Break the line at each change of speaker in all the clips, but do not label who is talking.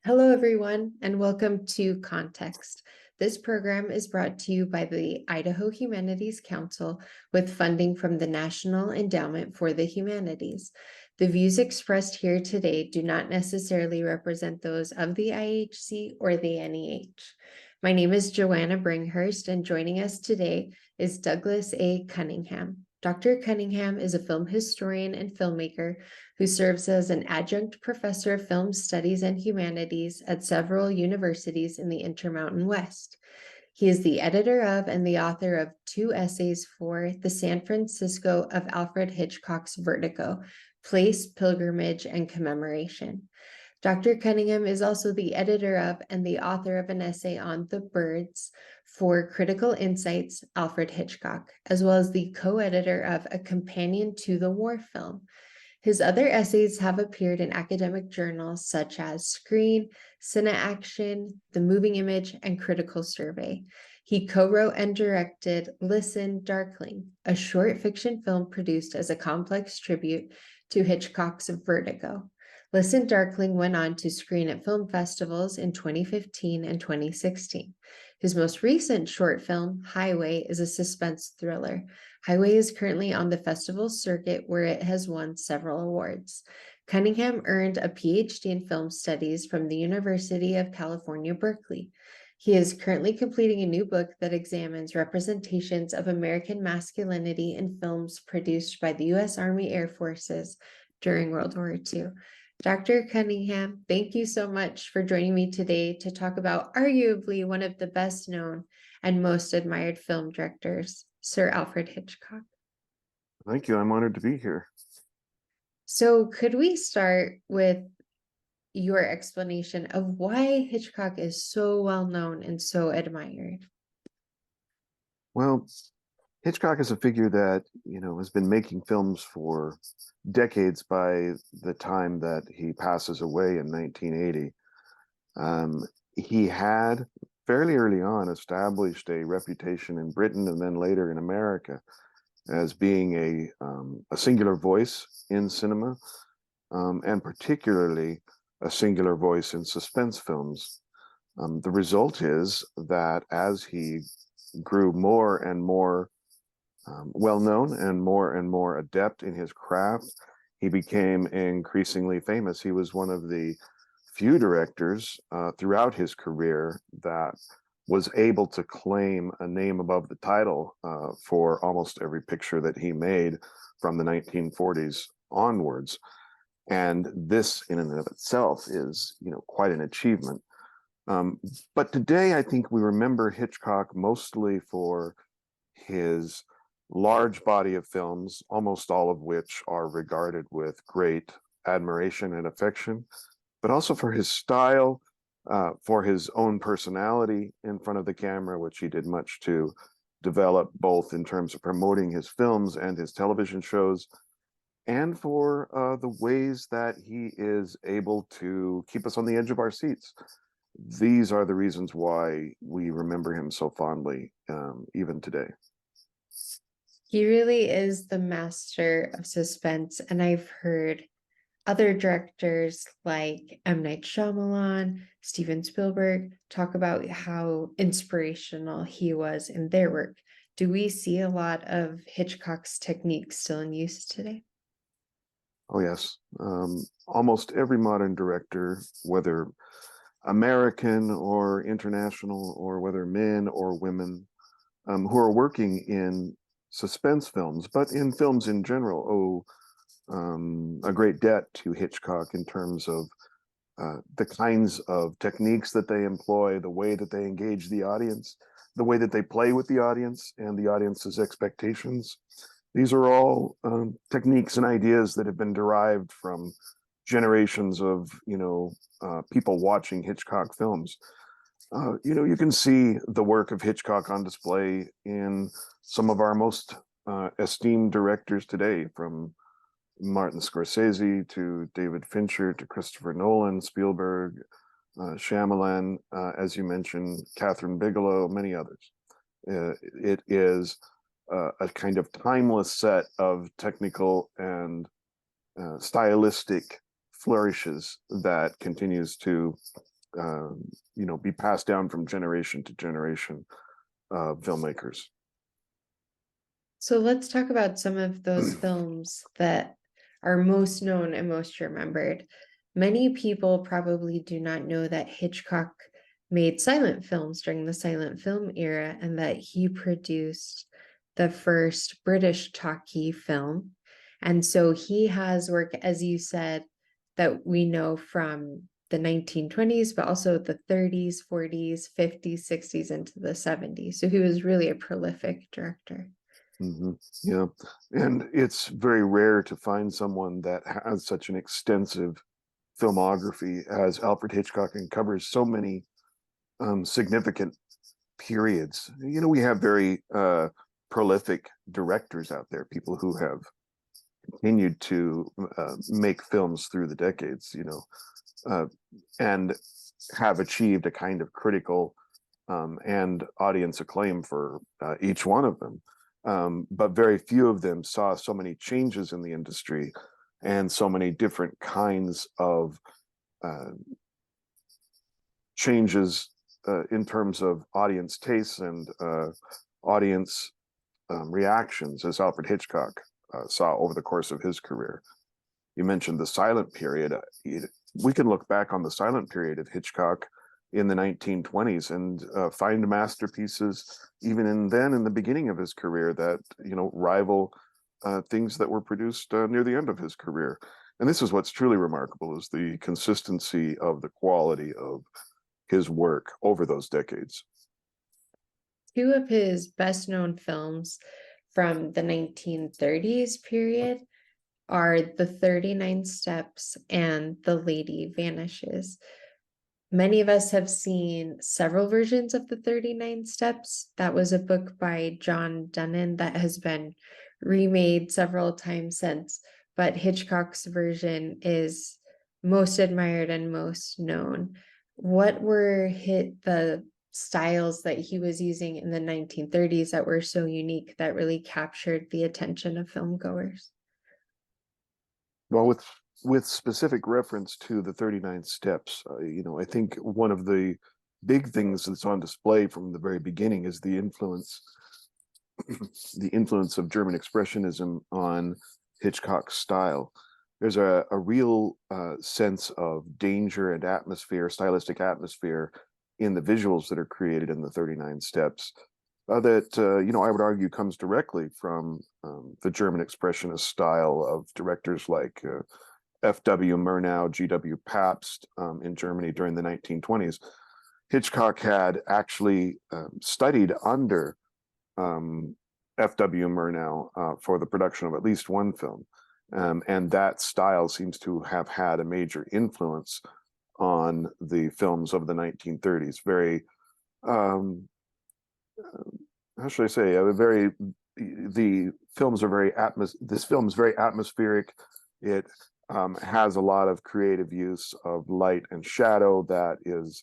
Hello, everyone, and welcome to Context. This program is brought to you by the Idaho Humanities Council with funding from the National Endowment for the Humanities. The views expressed here today do not necessarily represent those of the IHC or the NEH. My name is Johanna Bringhurst, and joining us today is Douglas A. Cunningham. Dr. Cunningham is a film historian and filmmaker who serves as an adjunct professor of film studies and humanities at several universities in the Intermountain West. He is the editor of and the author of 2 essays for the San Francisco of Alfred Hitchcock's Vertigo, Place, Pilgrimage, and Commemoration. Dr. Cunningham is also the editor of and the author of an essay on The Birds for Critical Insights, Alfred Hitchcock, as well as the co-editor of A Companion to the War Film. His other essays have appeared in academic journals such as Screen, Cine Action, The Moving Image, and Critical Survey. He co-wrote and directed Listen, Darkling, a short fiction film produced as a complex tribute to Hitchcock's Vertigo. Listen, Darkling went on to screen at film festivals in 2015 and 2016. His most recent short film, Highway, is a suspense thriller. Highway is currently on the festival circuit where it has won several awards. Cunningham earned a PhD in film studies from the University of California, Berkeley. He is currently completing a new book that examines representations of American masculinity in films produced by the U.S. Army Air Forces during World War II. Dr. Cunningham, thank you so much for joining me today to talk about arguably one of the best known and most admired film directors, Sir Alfred Hitchcock.
Thank you. I'm honored to be here.
So could we start with your explanation of why Hitchcock is so well known and so admired?
Well, Hitchcock is a figure that, has been making films for decades by the time that he passes away in 1980. He had fairly early on established a reputation in Britain and then later in America as being a singular voice in cinema, and particularly a singular voice in suspense films. The result is that as he grew more and more well-known and more adept in his craft, he became increasingly famous. He was one of the few directors throughout his career that was able to claim a name above the title for almost every picture that he made from the 1940s onwards. And this in and of itself is, quite an achievement. But today, I think we remember Hitchcock mostly for his large body of films, almost all of which are regarded with great admiration and affection, but also for his style, for his own personality in front of the camera, which he did much to develop, both in terms of promoting his films and his television shows, and for the ways that he is able to keep us on the edge of our seats. These are the reasons why we remember him so fondly, even today.
He really is the master of suspense, and I've heard other directors like M. Night Shyamalan, Steven Spielberg talk about how inspirational he was in their work. Do we see a lot of Hitchcock's techniques still in use today?
Oh, yes. Almost every modern director, whether American or international, or whether men or women, who are working in suspense films, but in films in general, owe a great debt to Hitchcock in terms of the kinds of techniques that they employ, the way that they engage the audience, the way that they play with the audience and the audience's expectations. These are all techniques and ideas that have been derived from generations of, people watching Hitchcock films. You can see the work of Hitchcock on display in some of our most esteemed directors today, from Martin Scorsese to David Fincher to Christopher Nolan, Spielberg, Shyamalan, as you mentioned, Catherine Bigelow, many others. It is a kind of timeless set of technical and stylistic flourishes that continues to be passed down from generation to generation of filmmakers.
So let's talk about some of those films that are most known and most remembered. Many people probably do not know that Hitchcock made silent films during the silent film era and that he produced the first British talkie film. And so he has work, as you said, that we know from the 1920s, but also the 30s, 40s, 50s, 60s, into the 70s. So he was really a prolific director.
Yeah, and it's very rare to find someone that has such an extensive filmography as Alfred Hitchcock and covers so many significant periods. We have very prolific directors out there, people who have continued to make films through the decades, and have achieved a kind of critical and audience acclaim for each one of them. But very few of them saw so many changes in the industry and so many different kinds of changes in terms of audience tastes and audience reactions as Alfred Hitchcock saw over the course of his career. You mentioned the silent period. We can look back on the silent period of Hitchcock in the 1920s and find masterpieces even in the beginning of his career that rival things that were produced near the end of his career. And this is what's truly remarkable, is the consistency of the quality of his work over those decades.
Two of his best known films from the 1930s period are The 39 Steps and The Lady Vanishes. Many of us have seen several versions of The 39 Steps. That was a book by John Donnan that has been remade several times since, but Hitchcock's version is most admired and most known. What were the styles that he was using in the 1930s that were so unique that really captured the attention of filmgoers?
Well, with specific reference to the 39 Steps, I think one of the big things that's on display from the very beginning is the influence of German Expressionism on Hitchcock's style. There's a real sense of danger and atmosphere, stylistic atmosphere, in the visuals that are created in the 39 Steps that, I would argue comes directly from the German Expressionist style of directors like F.W. Murnau, G.W. Pabst in Germany during the 1920s. Hitchcock had actually studied under F.W. Murnau for the production of at least one film. And that style seems to have had a major influence on the films of the 1930s. Very, how should I say, the films are very this film is very atmospheric. It has a lot of creative use of light and shadow that is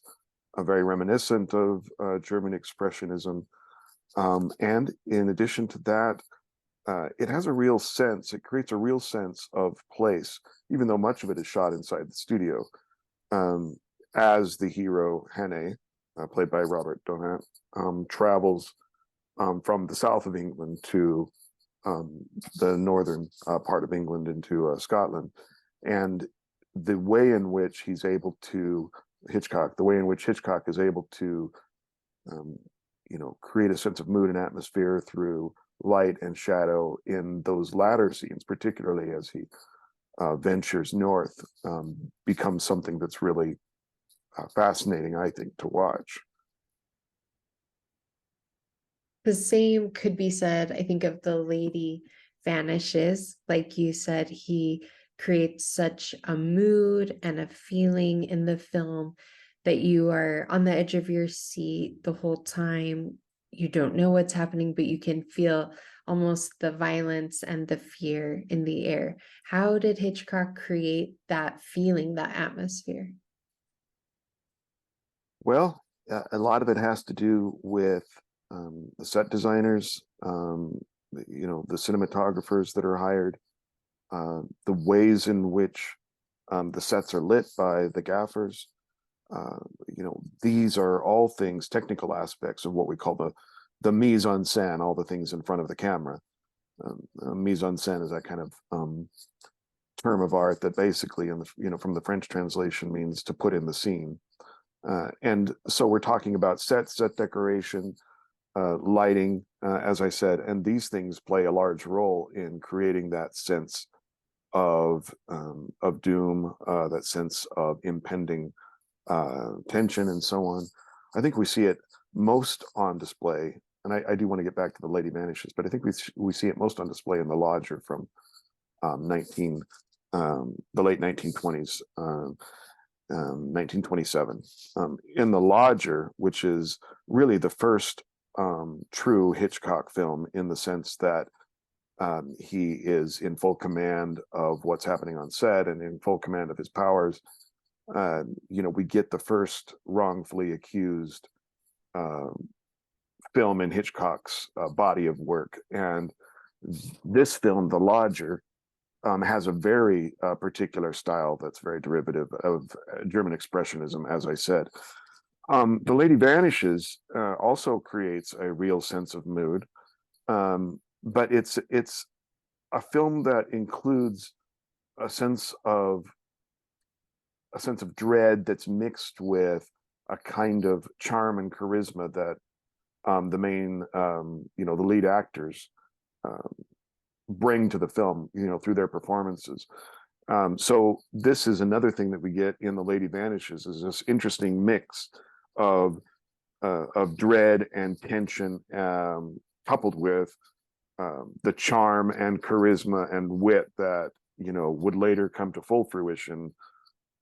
very reminiscent of German Expressionism. And in addition to that, it has a real sense, it creates a real sense of place, even though much of it is shot inside the studio. As the hero, Henne, played by Robert Donat, travels from the south of England to the northern part of England into Scotland. And the way in which Hitchcock is able to, create a sense of mood and atmosphere through light and shadow in those latter scenes, particularly as he ventures north, becomes something that's really fascinating, I think, to watch.
The same could be said, I think, of The Lady Vanishes. Like you said, he creates such a mood and a feeling in the film that you are on the edge of your seat the whole time. You don't know what's happening, but you can feel almost the violence and the fear in the air. How did Hitchcock create that feeling, that atmosphere?
Well, a lot of it has to do with the set designers, the cinematographers that are hired, the ways in which the sets are lit by the gaffers, these are all things, technical aspects of what we call the mise en scène, all the things in front of the camera. Mise en scène is that kind of term of art that basically, from the French translation, means to put in the scene. And so we're talking about set decoration, lighting, as I said, and these things play a large role in creating that sense of doom, that sense of impending tension, and so on. I think we see it most on display, and I do want to get back to the Lady Vanishes, but I think we see it most on display in The Lodger from the late 1920s, 1927. In The Lodger, which is really the first true Hitchcock film, in the sense that he is in full command of what's happening on set and in full command of his powers. We get the first wrongfully accused film in Hitchcock's body of work. And this film, The Lodger, has a very particular style that's very derivative of German Expressionism, as I said. The Lady Vanishes also creates a real sense of mood, but it's a film that includes a sense of dread that's mixed with a kind of charm and charisma that the main, the lead actors bring to the film, through their performances. So this is another thing that we get in The Lady Vanishes, is this interesting mix of dread and tension, coupled with the charm and charisma and wit that would later come to full fruition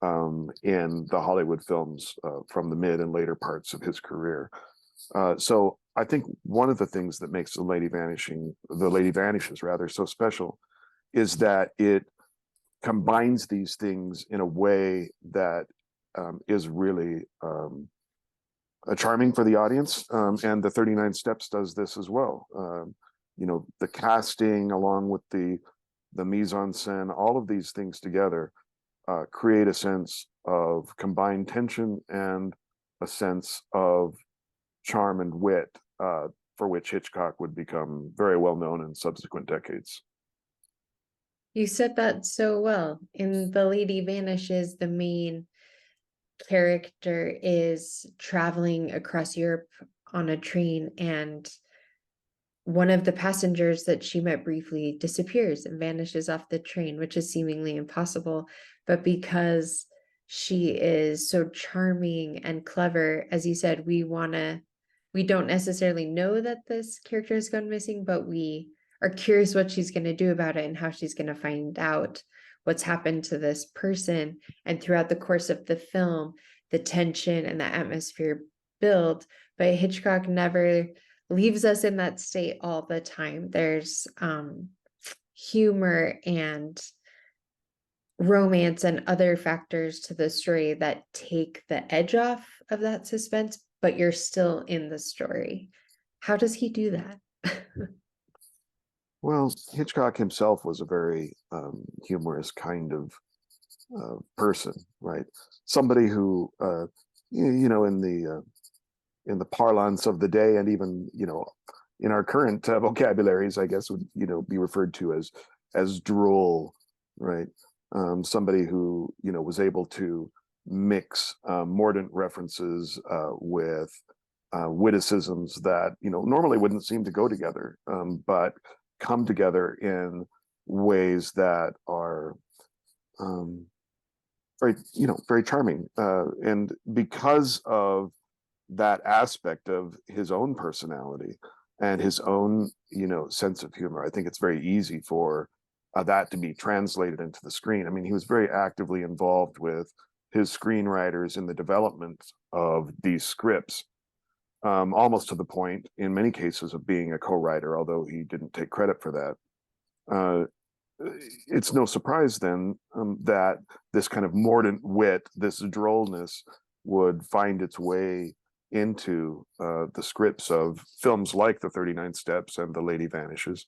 in the Hollywood films from the mid and later parts of his career. So I think one of the things that makes The Lady Vanishes rather so special is that it combines these things in a way that is really charming for the audience. And the 39 Steps does this as well. The casting, along with the mise en scène, all of these things together create a sense of combined tension and a sense of charm and wit, for which Hitchcock would become very well known in subsequent decades.
You said that so well. In The Lady Vanishes, the main character is traveling across Europe on a train, and one of the passengers that she met briefly disappears and vanishes off the train, which is seemingly impossible. But because she is so charming and clever, as you said, we don't necessarily know that this character has gone missing, but we are curious what she's going to do about it and how she's going to find out what's happened to this person. And throughout the course of the film, the tension and the atmosphere build, but Hitchcock never leaves us in that state all the time. There's humor and romance and other factors to the story that take the edge off of that suspense, but you're still in the story. How does he do that?
Well, Hitchcock himself was a very humorous kind of person, right? Somebody who, in the parlance of the day, and even in our current vocabularies, I guess would be referred to as droll, right? Somebody who was able to mix mordant references with witticisms that normally wouldn't seem to go together, but come together in ways that are very charming. And because of that aspect of his own personality and his own sense of humor, I think it's very easy for that to be translated into the screen. I mean, he was very actively involved with his screenwriters in the development of these scripts, almost to the point, in many cases, of being a co-writer, although he didn't take credit for that. It's no surprise then that this kind of mordant wit, this drollness, would find its way into the scripts of films like The 39 Steps and The Lady Vanishes.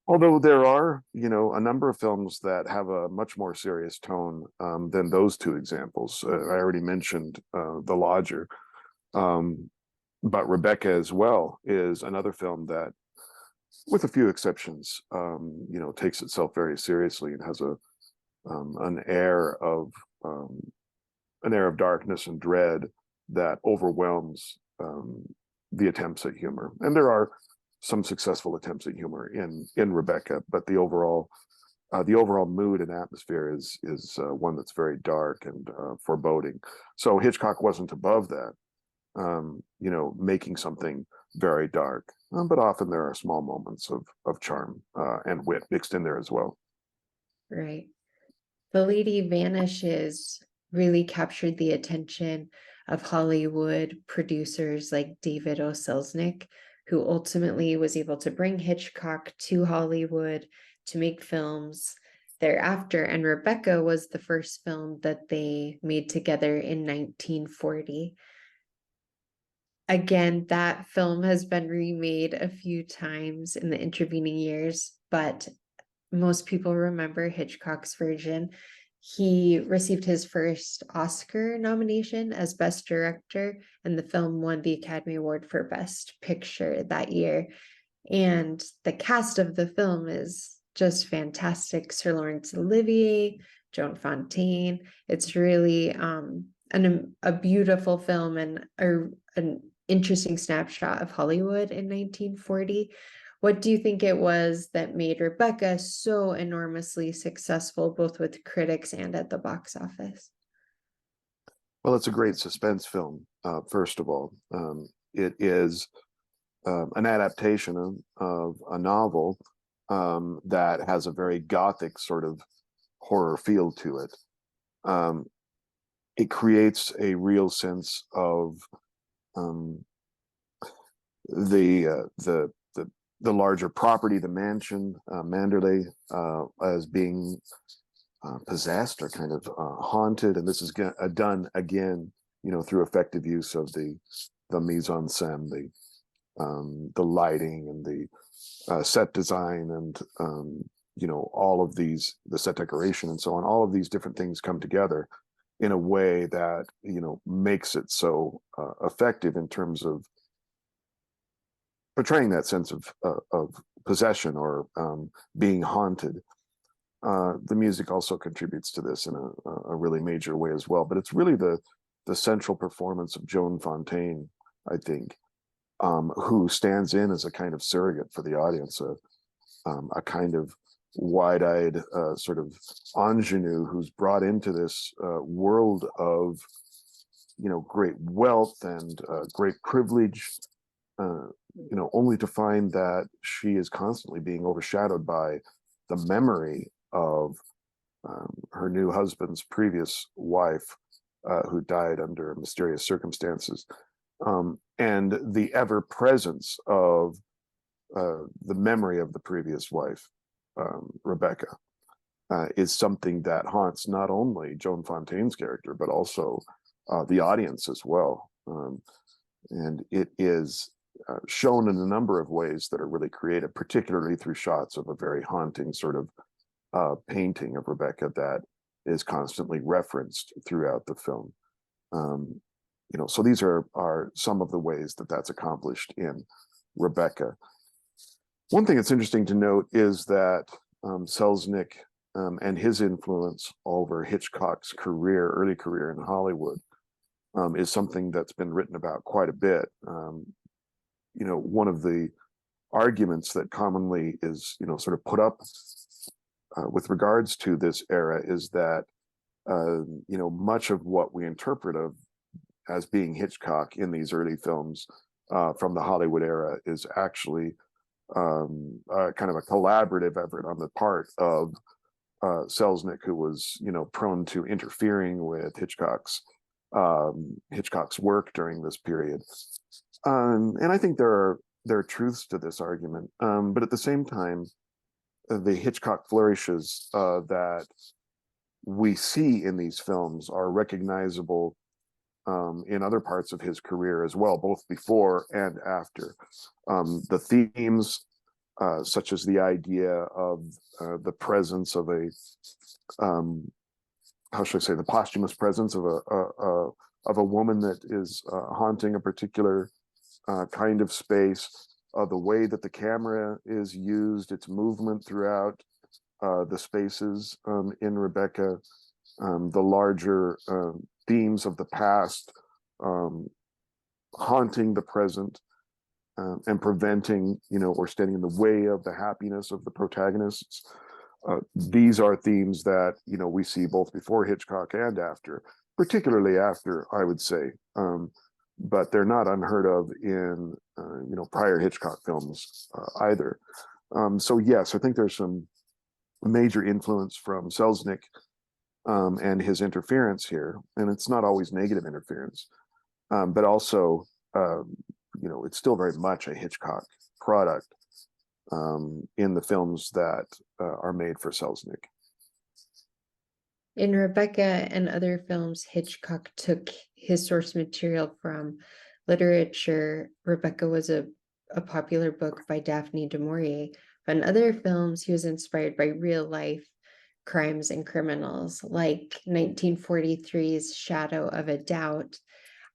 Although there are, a number of films that have a much more serious tone than those two examples. I already mentioned The Lodger, um, but Rebecca as well is another film that, with a few exceptions, takes itself very seriously and has an air of darkness and dread that overwhelms the attempts at humor. And there are some successful attempts at humor in Rebecca, but the overall mood and atmosphere is one that's very dark and foreboding. So Hitchcock wasn't above that, making something very dark, but often there are small moments of charm and wit mixed in there as well.
Right. The Lady Vanishes really captured the attention of Hollywood producers like David O. Selznick, who ultimately was able to bring Hitchcock to Hollywood to make films thereafter. And Rebecca was the first film that they made together in 1940. Again, that film has been remade a few times in the intervening years, but most people remember Hitchcock's version. He received his first Oscar nomination as Best Director, and the film won the Academy Award for Best Picture that year. And the cast of the film is just fantastic. Sir Laurence Olivier, Joan Fontaine. It's really a beautiful film and an interesting snapshot of Hollywood in 1940. What do you think it was that made Rebecca so enormously successful, both with critics and at the box office?
Well, it's a great suspense film, first of all. It is an adaptation of a novel that has a very gothic sort of horror feel to it. It creates a real sense of um, the larger property, the mansion, Manderley, as being possessed or kind of haunted, and this is done again, through effective use of the mise en scène, the lighting and the set design, and all of these, the set decoration and so on. All of these different things come together in a way that makes it so effective in terms of portraying that sense of possession or being haunted. The music also contributes to this in a really major way as well. But it's really the central performance of Joan Fontaine, I think, who stands in as a kind of surrogate for the audience, a kind of wide-eyed sort of ingenue who's brought into this world of great wealth and great privilege, only to find that she is constantly being overshadowed by the memory of her new husband's previous wife, who died under mysterious circumstances, and the ever presence of the memory of the previous wife, Rebecca, is something that haunts not only Joan Fontaine's character, but also the audience as well. And it is shown in a number of ways that are really creative, particularly through shots of a very haunting sort of painting of Rebecca that is constantly referenced throughout the film. So these are some of the ways that that's accomplished in Rebecca. One thing that's interesting to note is that Selznick and his influence over Hitchcock's early career in Hollywood, is something that's been written about quite a bit. One of the arguments that commonly is, sort of put up with regards to this era is that, much of what we interpret of as being Hitchcock in these early films from the Hollywood era is actually kind of a collaborative effort on the part of Selznick, who was, prone to interfering with Hitchcock's work during this period. And I think there are truths to this argument, but at the same time, the Hitchcock flourishes that we see in these films are recognizable in other parts of his career as well, both before and after. The themes such as the idea of the presence of a how should I say, the posthumous presence of a woman that is haunting a particular kind of space, the way that the camera is used, its movement throughout the spaces in Rebecca, the larger themes of the past haunting the present, and preventing, or standing in the way of the happiness of the protagonists. These are themes that, we see both before Hitchcock and after, particularly after, I would say. But they're not unheard of in, prior Hitchcock films either. So yes, I think there's some major influence from Selznick and his interference here. And it's not always negative interference, but also, it's still very much a Hitchcock product in the films that are made for Selznick.
In Rebecca and other films, Hitchcock took his source material from literature. Rebecca was a popular book by Daphne du Maurier. But in other films, he was inspired by real life crimes and criminals, like 1943's Shadow of a Doubt.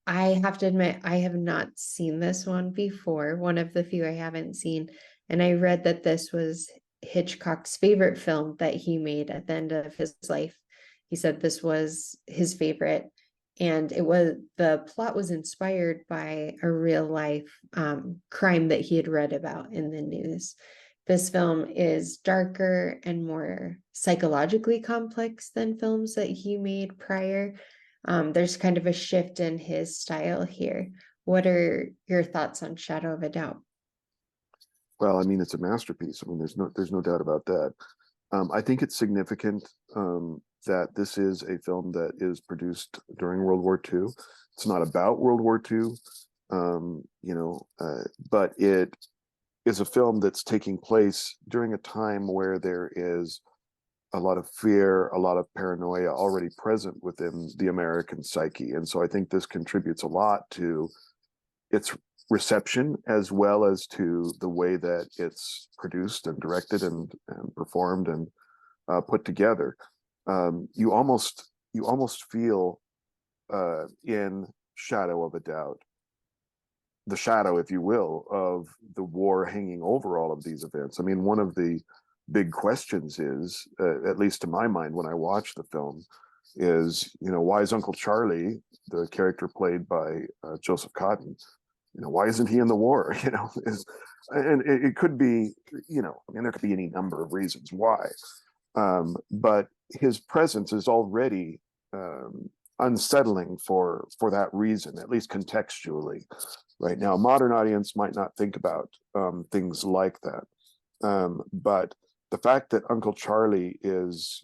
I have to admit, I have not seen this one before, one of the few I haven't seen. And I read that this was Hitchcock's favorite film that he made at the end of his life. He said this was his favorite. And the plot was inspired by a real life crime that he had read about in the news. This film is darker and more psychologically complex than films that he made prior. There's kind of a shift in his style here. What are your thoughts on Shadow of a Doubt?
Well, I mean, it's a masterpiece. I mean, there's no doubt about that. I think it's significant that this is a film that is produced during World War II. It's not about World War II, but it is a film that's taking place during a time where there is a lot of fear, a lot of paranoia already present within the American psyche. And so I think this contributes a lot to its reception, as well as to the way that it's produced and directed and performed and put together. You almost feel in Shadow of a Doubt, the shadow, if you will, of the war hanging over all of these events. I mean, one of the big questions is, at least to my mind, when I watch the film, is, why is Uncle Charlie, the character played by Joseph Cotten, why isn't he in the war? And it could be, there could be any number of reasons why. But his presence is already unsettling for that reason, at least contextually. Right now, a modern audience might not think about things like that. But the fact that Uncle Charlie is,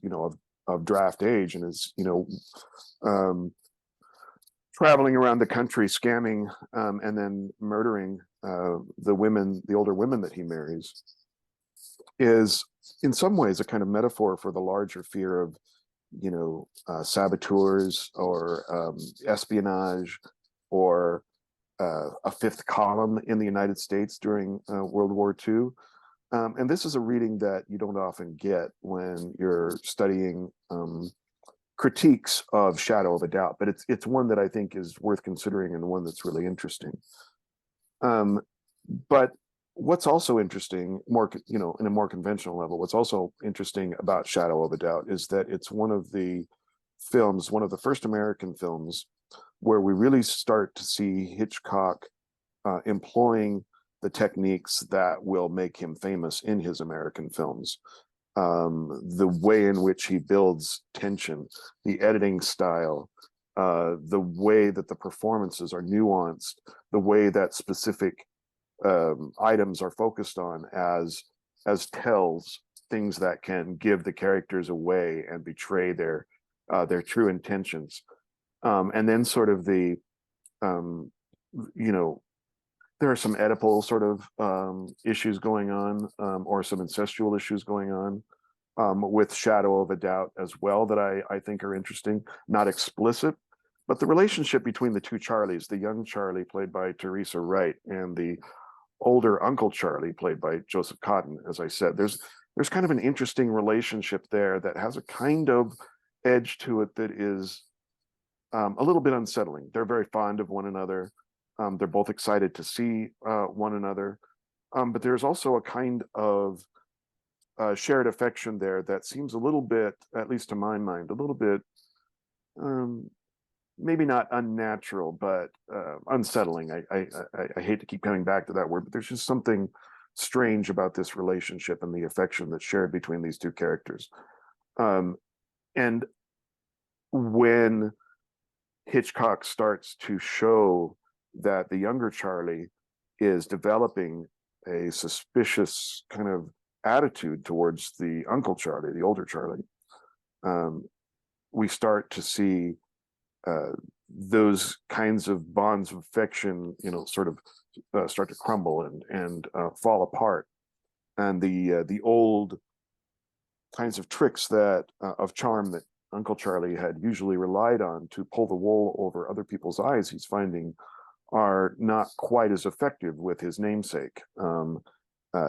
of draft age and is, traveling around the country scamming and then murdering the older women that he marries, is in some ways a kind of metaphor for the larger fear of, saboteurs or espionage or a fifth column in the United States during World War II. And this is a reading that you don't often get when you're studying critiques of Shadow of a Doubt, but it's one that I think is worth considering and one that's really interesting. But what's also interesting, in a more conventional level, what's also interesting about Shadow of a Doubt is that it's one of the first American films where we really start to see Hitchcock employing the techniques that will make him famous in his American films. The way in which he builds tension, the editing style, the way that the performances are nuanced, the way that specific items are focused on as tells, things that can give the characters away and betray their true intentions. And then sort of the, there are some Oedipal sort of issues going on, or some incestual issues going on with Shadow of a Doubt as well that I think are interesting, not explicit, but the relationship between the two Charlies, the young Charlie played by Teresa Wright and the older Uncle Charlie, played by Joseph Cotten, as I said, there's kind of an interesting relationship there that has a kind of edge to it that is a little bit unsettling. They're very fond of one another. They're both excited to see one another. But there's also a kind of shared affection there that seems a little bit, at least to my mind, a little bit um, maybe not unnatural, but unsettling. I hate to keep coming back to that word, but there's just something strange about this relationship and the affection that's shared between these two characters. Um, and when Hitchcock starts to show that the younger Charlie is developing a suspicious kind of attitude towards the Uncle Charlie, the older Charlie, um, we start to see uh, those kinds of bonds of affection, sort of start to crumble and fall apart, and the old kinds of tricks that of charm that Uncle Charlie had usually relied on to pull the wool over other people's eyes, he's finding are not quite as effective with his namesake,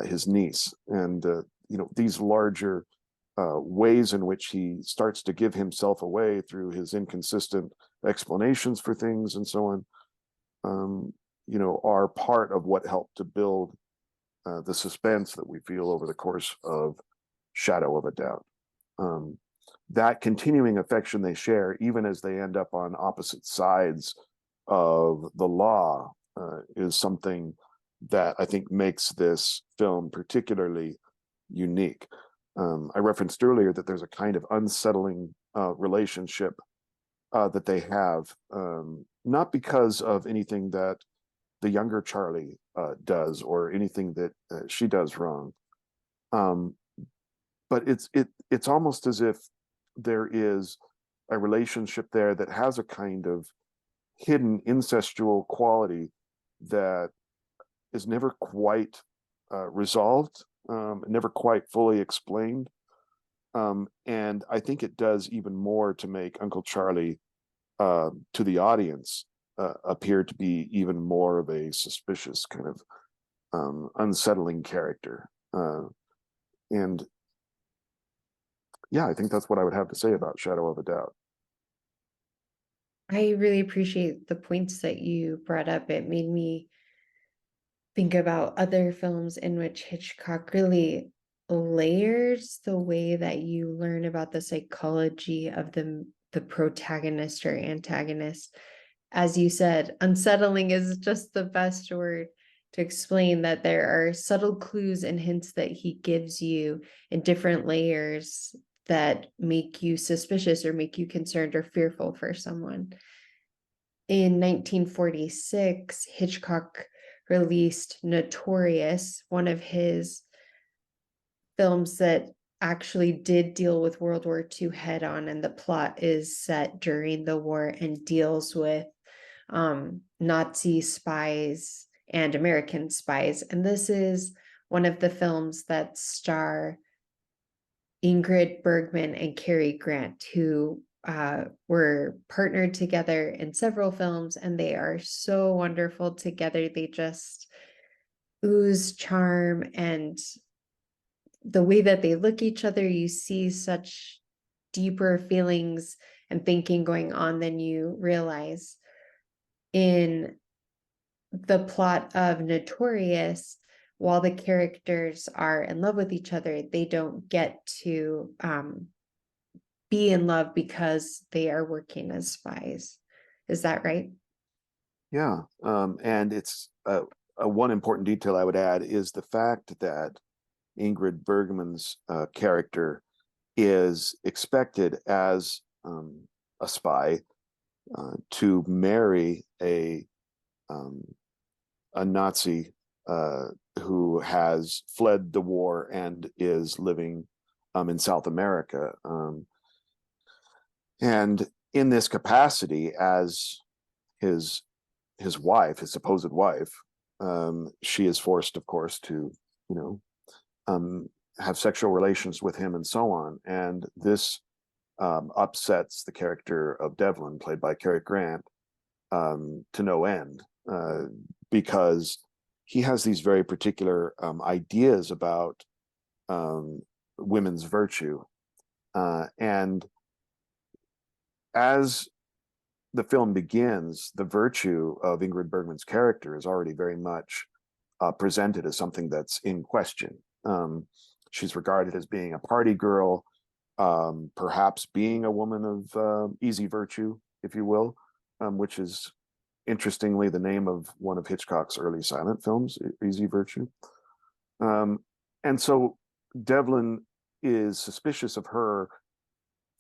his niece, and these larger ways in which he starts to give himself away through his inconsistent explanations for things and so on, are part of what helped to build the suspense that we feel over the course of Shadow of a Doubt. That continuing affection they share, even as they end up on opposite sides of the law, is something that I think makes this film particularly unique. I referenced earlier that there's a kind of unsettling relationship that they have, not because of anything that the younger Charlie does or anything that she does wrong, but it's almost as if there is a relationship there that has a kind of hidden incestual quality that is never quite resolved, never quite fully explained. And I think it does even more to make Uncle Charlie, to the audience, appear to be even more of a suspicious kind of unsettling character. And yeah, I think that's what I would have to say about Shadow of a Doubt.
I really appreciate the points that you brought up. It made me think about other films in which Hitchcock really layers the way that you learn about the psychology of the protagonist or antagonist. As you said, unsettling is just the best word to explain that there are subtle clues and hints that he gives you in different layers that make you suspicious or make you concerned or fearful for someone. In 1946, Hitchcock released Notorious, one of his films that actually did deal with World War II head on, and the plot is set during the war and deals with Nazi spies and American spies. And this is one of the films that star Ingrid Bergman and Cary Grant, who were partnered together in several films, and they are so wonderful together. They just ooze charm, and the way that they look each other, you see such deeper feelings and thinking going on than you realize. In the plot of Notorious, while the characters are in love with each other, they don't get to be in love because they are working as spies. Is that right?
Yeah, and it's one important detail I would add is the fact that Ingrid Bergman's character is expected as a spy to marry a Nazi who has fled the war and is living in South America. And in this capacity, as his wife, his supposed wife, she is forced, of course, to have sexual relations with him and so on. And this upsets the character of Devlin, played by Cary Grant, to no end, because he has these very particular ideas about women's virtue. And as the film begins, the virtue of Ingrid Bergman's character is already very much presented as something that's in question. She's regarded as being a party girl, perhaps being a woman of easy virtue, if you will, which is interestingly the name of one of Hitchcock's early silent films, Easy Virtue. And so Devlin is suspicious of her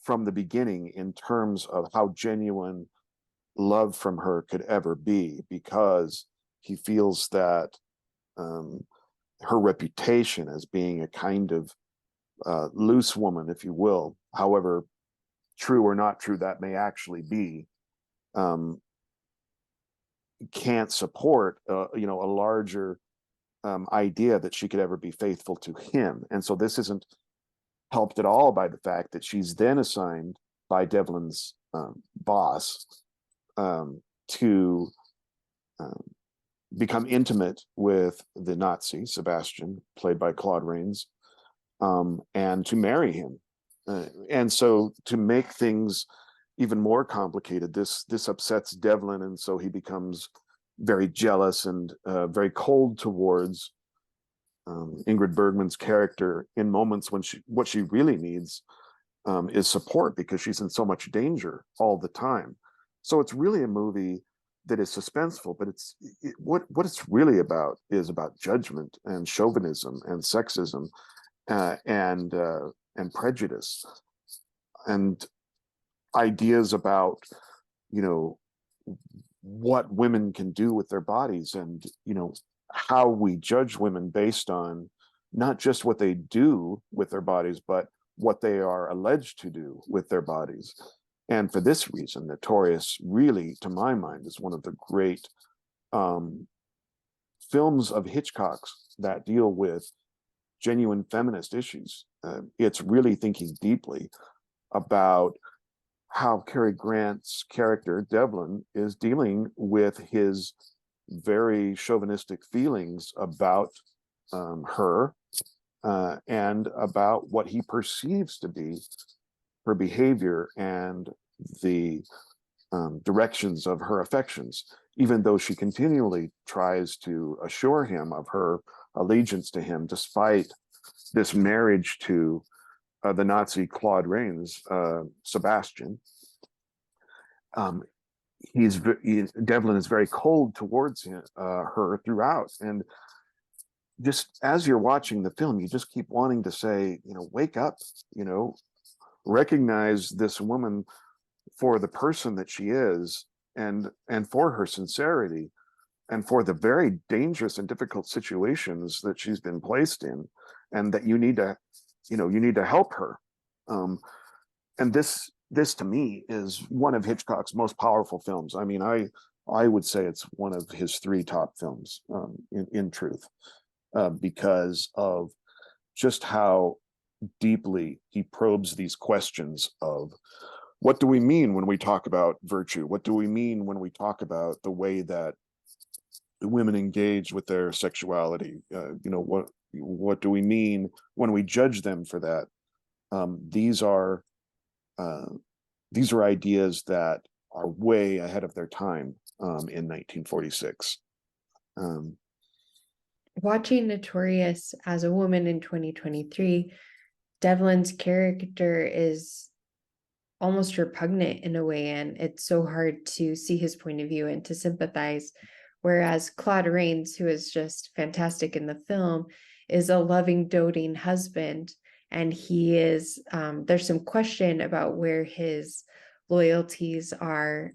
from the beginning in terms of how genuine love from her could ever be, because he feels that her reputation as being a kind of loose woman, if you will, however true or not true that may actually be, can't support a larger idea that she could ever be faithful to him. And so this isn't helped at all by the fact that she's then assigned by Devlin's boss to become intimate with the Nazi, Sebastian, played by Claude Rains, and to marry him. And so to make things even more complicated, this upsets Devlin, and so he becomes very jealous and very cold towards Ingrid Bergman's character in moments when what she really needs is support, because she's in so much danger all the time. So it's really a movie that is suspenseful, but what it's really about is about judgment and chauvinism and sexism and prejudice and ideas about what women can do with their bodies, and how we judge women based on not just what they do with their bodies, but what they are alleged to do with their bodies. And for this reason, Notorious really, to my mind, is one of the great films of Hitchcock's that deal with genuine feminist issues. It's really thinking deeply about how Cary Grant's character, Devlin, is dealing with his very chauvinistic feelings about her and about what he perceives to be her behavior and the directions of her affections, even though she continually tries to assure him of her allegiance to him, despite this marriage to the Nazi Claude Rains, Sebastian. Devlin is very cold towards her throughout, and just as you're watching the film, you just keep wanting to say, wake up, recognize this woman for the person that she is, and for her sincerity, and for the very dangerous and difficult situations that she's been placed in, and that you need to help her. And this to me is one of Hitchcock's most powerful films. I mean, I would say it's one of his 3 top films, in truth, because of just how deeply he probes these questions of what do we mean when we talk about virtue? What do we mean when we talk about the way that women engage with their sexuality? What do we mean when we judge them for that? These are ideas that are way ahead of their time in 1946.
Watching Notorious as a woman in 2023, Devlin's character is almost repugnant in a way, and it's so hard to see his point of view and to sympathize. Whereas Claude Rains, who is just fantastic in the film, is a loving, doting husband, and he is there's some question about where his loyalties are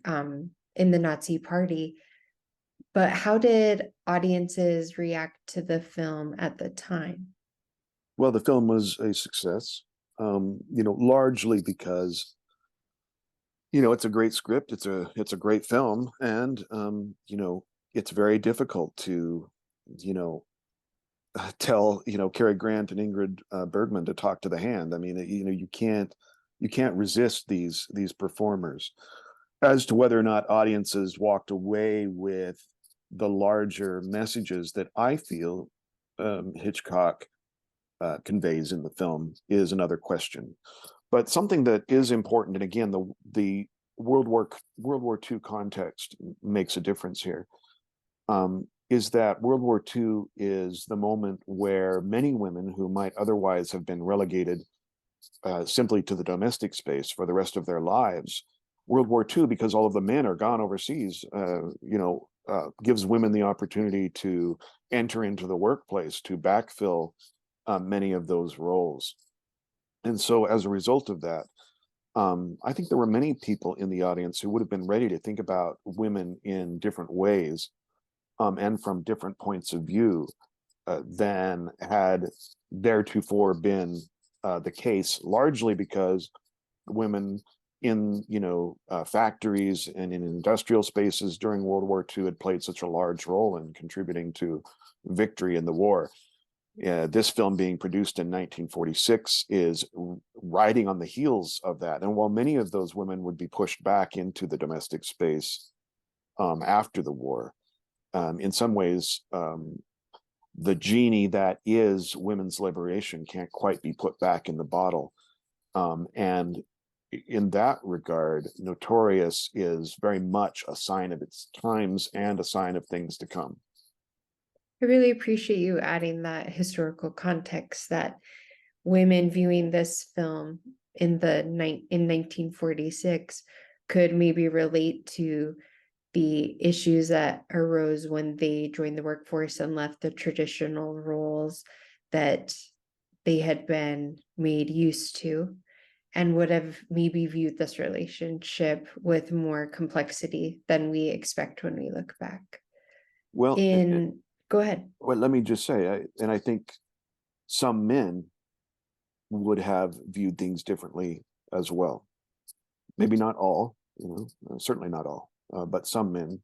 in the Nazi Party. But how did audiences react to the film at the time?
Well, the film was a success, largely because it's a great script, it's a great film, and it's very difficult to tell Cary Grant and Ingrid Bergman to talk to the hand. I mean, you can't resist these performers. As to whether or not audiences walked away with the larger messages that I feel Hitchcock conveys in the film is another question. But something that is important, and again, the World War II context makes a difference here. Is that World War II is the moment where many women who might otherwise have been relegated simply to the domestic space for the rest of their lives, World War II, because all of the men are gone overseas, gives women the opportunity to enter into the workplace to backfill many of those roles. And so as a result of that, I think there were many people in the audience who would have been ready to think about women in different ways and from different points of view than had theretofore been the case, largely because women in factories and in industrial spaces during World War II had played such a large role in contributing to victory in the war. This film being produced in 1946 is riding on the heels of that. And while many of those women would be pushed back into the domestic space after the war, in some ways, the genie that is women's liberation can't quite be put back in the bottle. And in that regard, Notorious is very much a sign of its times and a sign of things to come.
I really appreciate you adding that historical context, that women viewing this film in 1946 could maybe relate to the issues that arose when they joined the workforce and left the traditional roles that they had been made used to, and would have maybe viewed this relationship with more complexity than we expect when we look back.
Well,
Go ahead.
well, let me just say, and I think some men would have viewed things differently as well. Maybe not all, certainly not all, but some men,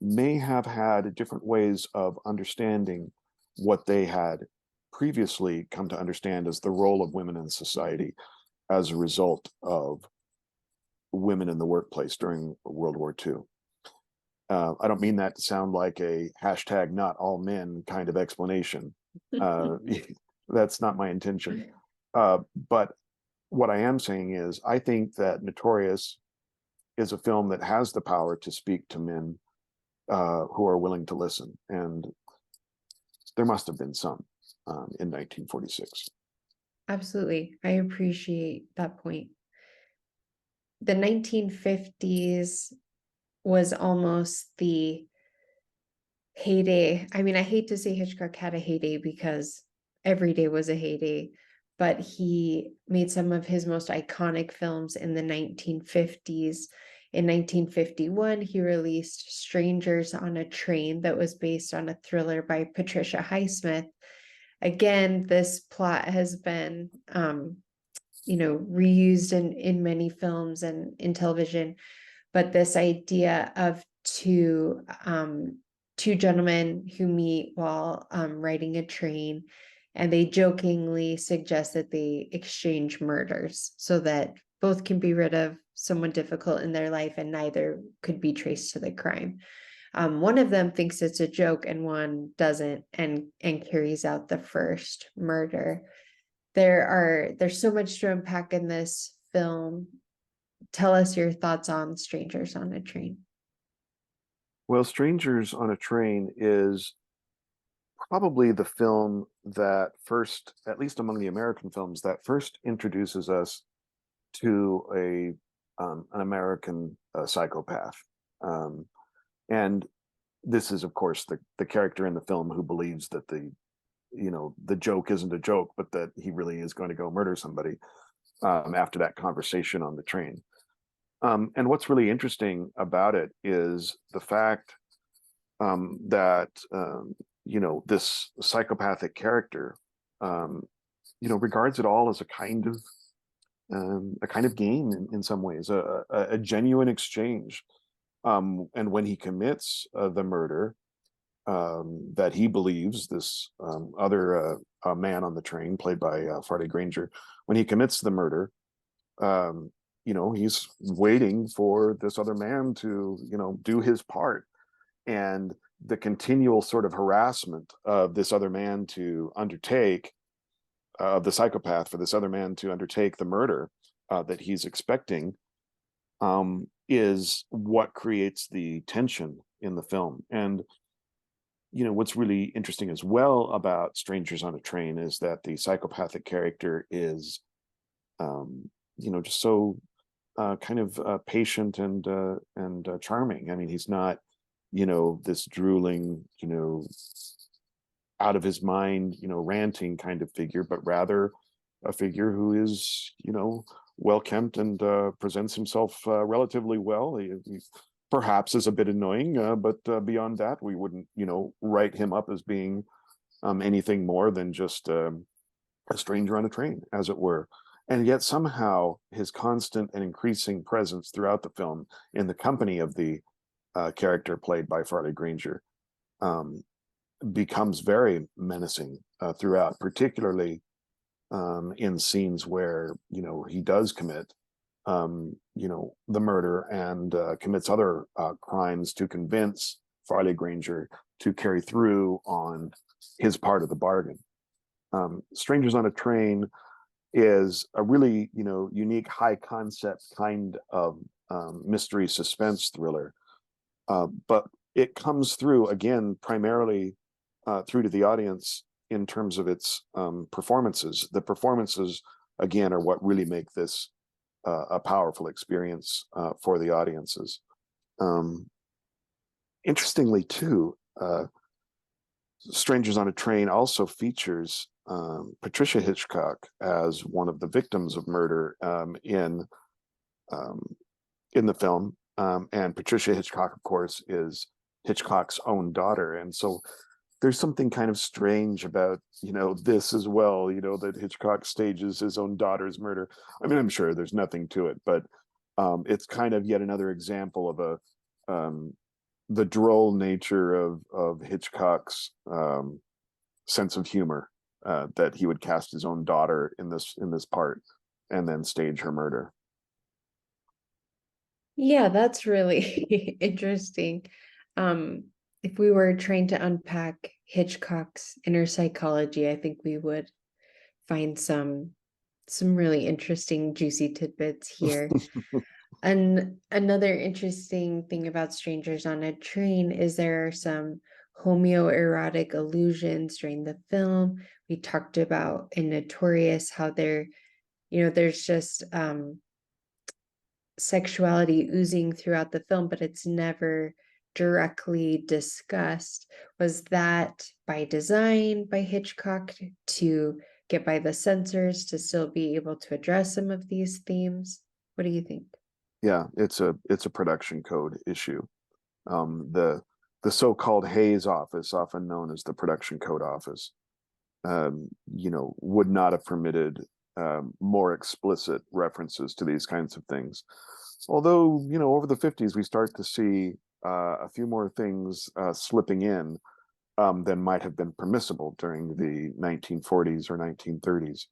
may have had different ways of understanding what they had previously come to understand as the role of women in society as a result of women in the workplace during World War II. I don't mean that to sound like a hashtag not all men kind of explanation. That's not my intention. But what I am saying is, I think that Notorious is a film that has the power to speak to men who are willing to listen. And there must have been some in 1946.
Absolutely. I appreciate that point. The 1950s was almost the heyday. I mean, I hate to say Hitchcock had a heyday because every day was a heyday, but he made some of his most iconic films in the 1950s. In 1951, he released Strangers on a Train, that was based on a thriller by Patricia Highsmith. Again, this plot has been reused in many films and in television, but this idea of two gentlemen who meet while riding a train, and they jokingly suggest that they exchange murders so that both can be rid of someone difficult in their life and neither could be traced to the crime. One of them thinks it's a joke and one doesn't, and carries out the first murder. There's so much to unpack in this film. Tell us your thoughts on Strangers on a Train.
Well, Strangers on a Train is probably the film that first, at least among the American films, that first introduces us to an American psychopath. And this is, of course, the character in the film who believes that the joke isn't a joke, but that he really is going to go murder somebody after that conversation on the train. And what's really interesting about it is the fact that this psychopathic character regards it all as a kind of game in some ways, a genuine exchange. And when he commits the murder that he believes this other man on the train, played by Farley Granger, when he commits the murder, he's waiting for this other man to, do his part. And the continual sort of harassment of this other man to undertake, the psychopath, for this other man to undertake the murder that he's expecting, is what creates the tension in the film. And what's really interesting as well about Strangers on a Train is that the psychopathic character is, just so kind of patient and charming. I mean, he's not, this drooling, out of his mind, ranting kind of figure, but rather a figure who is, well kept and presents himself relatively well. He perhaps is a bit annoying, but beyond that, we wouldn't, write him up as being anything more than just a stranger on a train, as it were. And yet somehow his constant and increasing presence throughout the film in the company of the character played by Farley Granger becomes very menacing throughout, particularly in scenes where he does commit the murder and commits other crimes to convince Farley Granger to carry through on his part of the bargain. Strangers on a Train is a really unique high concept kind of mystery suspense thriller, but it comes through again primarily through to the audience in terms of its performances. The performances again are what really make this a powerful experience for the audiences. Interestingly too, Strangers on a Train also features Patricia Hitchcock as one of the victims of murder in the film. And Patricia Hitchcock, of course, is Hitchcock's own daughter. And so there's something kind of strange about, this as well, that Hitchcock stages his own daughter's murder. I mean, I'm sure there's nothing to it, but it's kind of yet another example of the droll nature of Hitchcock's sense of humor, that he would cast his own daughter in this part and then stage her murder.
Yeah, that's really interesting. If we were trying to unpack Hitchcock's inner psychology, I think we would find some really interesting, juicy tidbits here. And another interesting thing about Strangers on a Train is there are some homoerotic allusions during the film. We talked about in Notorious how there's just sexuality oozing throughout the film, but it's never directly discussed. Was that by design by Hitchcock to get by the censors to still be able to address some of these themes? What do you think?
Yeah, it's a production code issue. The so-called Hayes office, often known as the production code office, would not have permitted more explicit references to these kinds of things. Although, over the 50s, we start to see a few more things slipping in than might have been permissible during the 1940s or 1930s.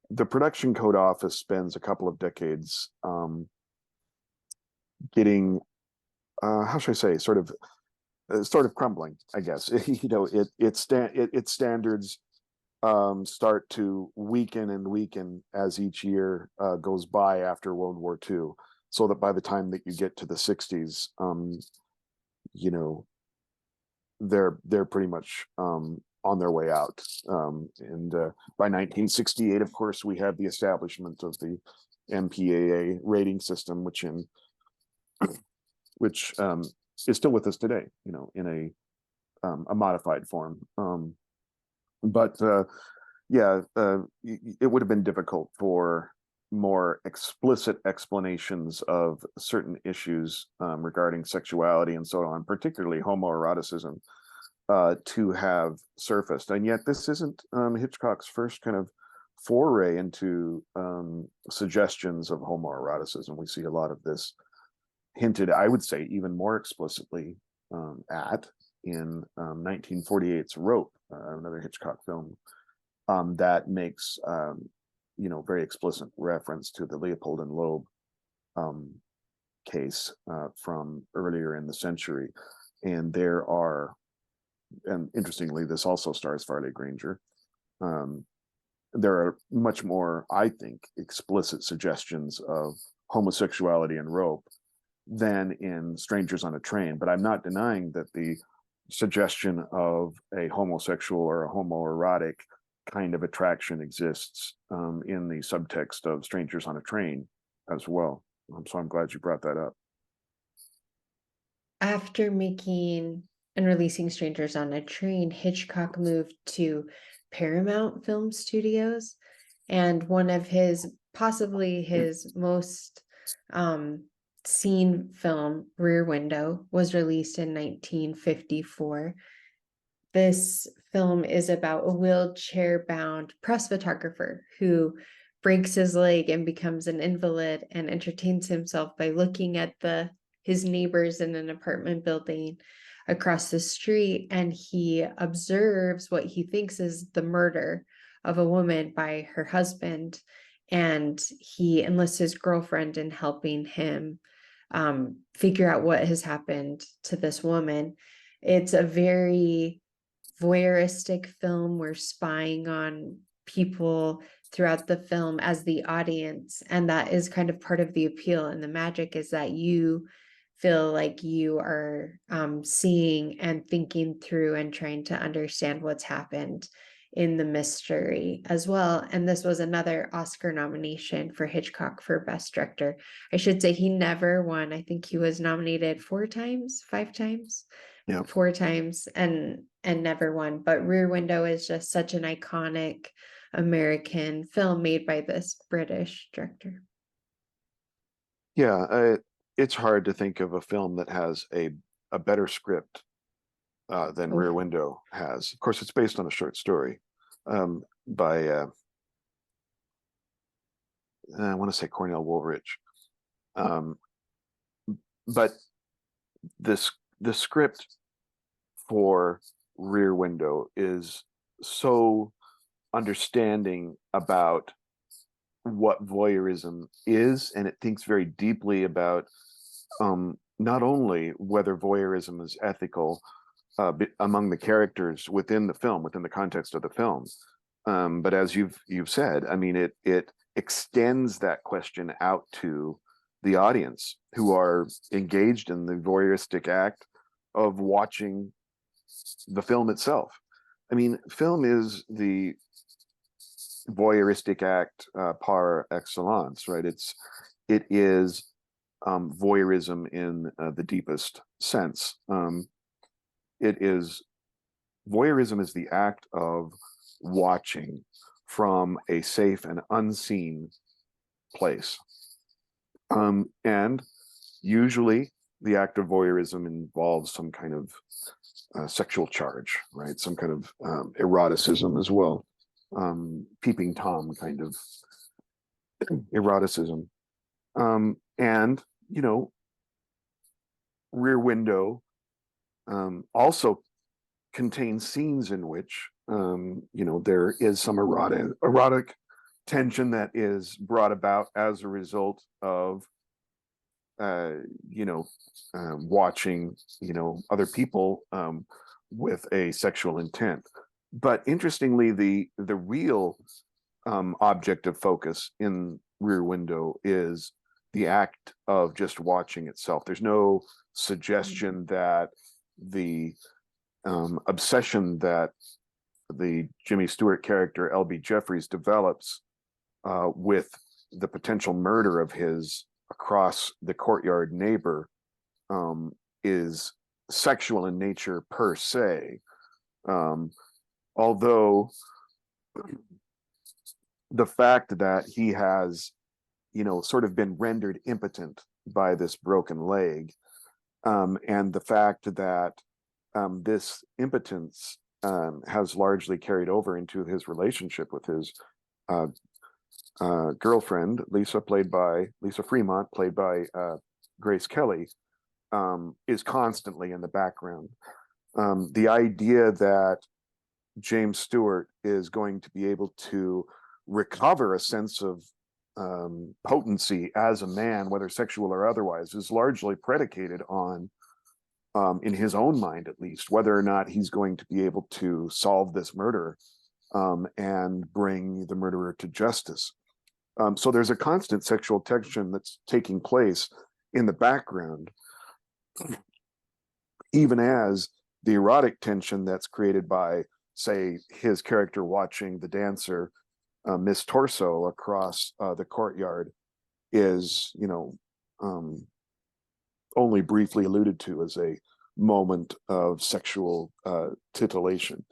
The production code office spends a couple of decades getting, how should I say, sort of crumbling, I guess. Its standards start to weaken and weaken as each year goes by after World War II, so that by the time that you get to the 60s, they're pretty much on their way out. And by 1968, of course, we have the establishment of the MPAA rating system, which is still with us today, in a modified form. But it would have been difficult for more explicit explanations of certain issues regarding sexuality and so on, particularly homoeroticism, to have surfaced. And yet this isn't Hitchcock's first kind of foray into suggestions of homoeroticism. We see a lot of this hinted, I would say, even more explicitly at in 1948's Rope, another Hitchcock film that makes very explicit reference to the Leopold and Loeb case from earlier in the century. And and interestingly, this also stars Farley Granger. There are much more, I think, explicit suggestions of homosexuality and rope than in Strangers on a Train. But I'm not denying that the suggestion of a homosexual or a homoerotic kind of attraction exists in the subtext of Strangers on a Train as well. So I'm glad you brought that up.
After making and releasing Strangers on a Train, Hitchcock moved to Paramount Film Studios, and one of possibly his most seen film, Rear Window, was released in 1954. This film is about a wheelchair-bound press photographer who breaks his leg and becomes an invalid and entertains himself by looking at his neighbors in an apartment building across the street, and he observes what he thinks is the murder of a woman by her husband, and he enlists his girlfriend in helping him figure out what has happened to this woman. It's a very voyeuristic film. We're spying on people throughout the film as the audience, and that is kind of part of the appeal and the magic, is that you feel like you are seeing and thinking through and trying to understand what's happened in the mystery as well. And this was another Oscar nomination for Hitchcock for Best Director. I should say he never won. I think he was nominated 5 times,
Yeah.
4 times, and never won. But Rear Window is just such an iconic American film made by this British director.
Yeah, it's hard to think of a film that has a better script than Rear Window has. Of course, it's based on a short story by I want to say Cornell Woolrich, but the script for Rear Window is so understanding about what voyeurism is, and it thinks very deeply about not only whether voyeurism is ethical among the characters within the film, within the context of the film, but as you've said, I mean, it extends that question out to the audience who are engaged in the voyeuristic act of watching the film itself. I mean, film is the voyeuristic act par excellence, right? It is voyeurism in the deepest sense. Voyeurism is the act of watching from a safe and unseen place, and usually the act of voyeurism involves some kind of sexual charge, right? Some kind of eroticism as well. Peeping Tom kind of eroticism. And, Rear Window also contains scenes in which, there is some erotic tension that is brought about as a result of, watching, other people with a sexual intent. But interestingly, the real object of focus in Rear Window is the act of just watching itself. There's no suggestion that the obsession that the Jimmy Stewart character L.B. Jeffries develops with the potential murder of his across the courtyard neighbor is sexual in nature per se. Although the fact that he has, sort of been rendered impotent by this broken leg, and the fact that this impotence has largely carried over into his relationship with his girlfriend, Lisa Fremont, played by Grace Kelly, is constantly in the background. The idea that James Stewart is going to be able to recover a sense of potency as a man, whether sexual or otherwise, is largely predicated on, in his own mind at least, whether or not he's going to be able to solve this murder and bring the murderer to justice. So there's a constant sexual tension that's taking place in the background, even as the erotic tension that's created by, say, his character watching the dancer, Miss Torso, across the courtyard is, only briefly alluded to as a moment of sexual titillation.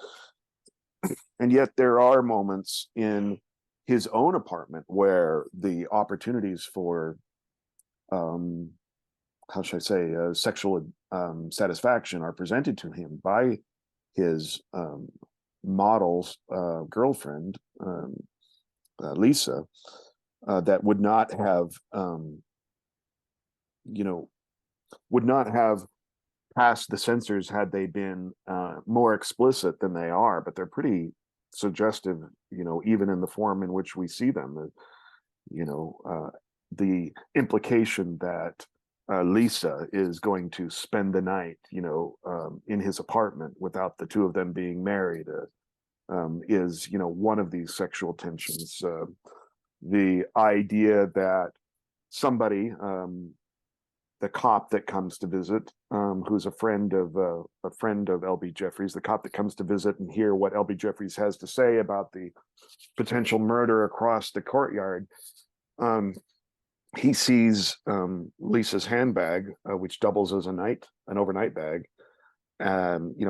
And yet there are moments in his own apartment where the opportunities for, how should I say, sexual satisfaction are presented to him by his model's girlfriend, Lisa, that would not have, would not have passed the censors had they been more explicit than they are, but they're pretty suggestive, even in the form in which we see them. The implication that Lisa is going to spend the night, in his apartment without the two of them being married, is, one of these sexual tensions. The idea that somebody, the cop that comes to visit, who's a friend of L.B. Jeffries, the cop that comes to visit and hear what L.B. Jeffries has to say about the potential murder across the courtyard. He sees Lisa's handbag, which doubles as an overnight bag,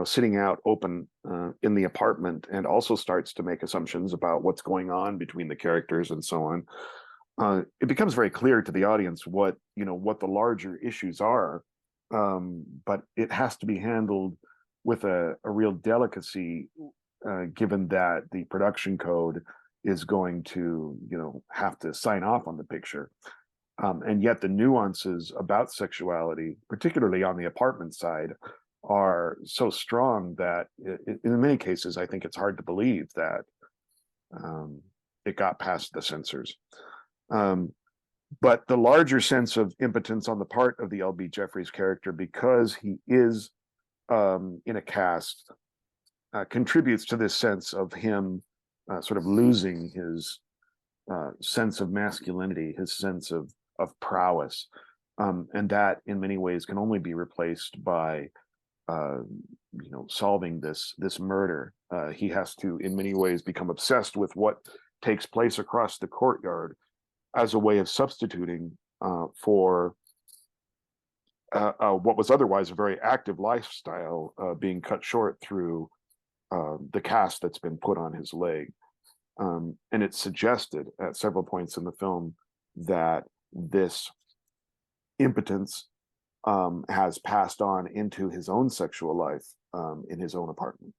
sitting out open in the apartment, and also starts to make assumptions about what's going on between the characters and so on. It becomes very clear to the audience what the larger issues are, but it has to be handled with a real delicacy, given that the production code is going to have to sign off on the picture. And yet the nuances about sexuality, particularly on the apartment side, are so strong that in many cases, I think it's hard to believe that it got past the censors. But the larger sense of impotence on the part of the L.B. Jeffries character, because he is in a cast, contributes to this sense of him sort of losing his sense of masculinity, his sense of prowess, and that in many ways can only be replaced by solving this murder. He has to in many ways become obsessed with what takes place across the courtyard as a way of substituting for what was otherwise a very active lifestyle being cut short through the cast that's been put on his leg. And it's suggested at several points in the film that this impotence has passed on into his own sexual life in his own apartment.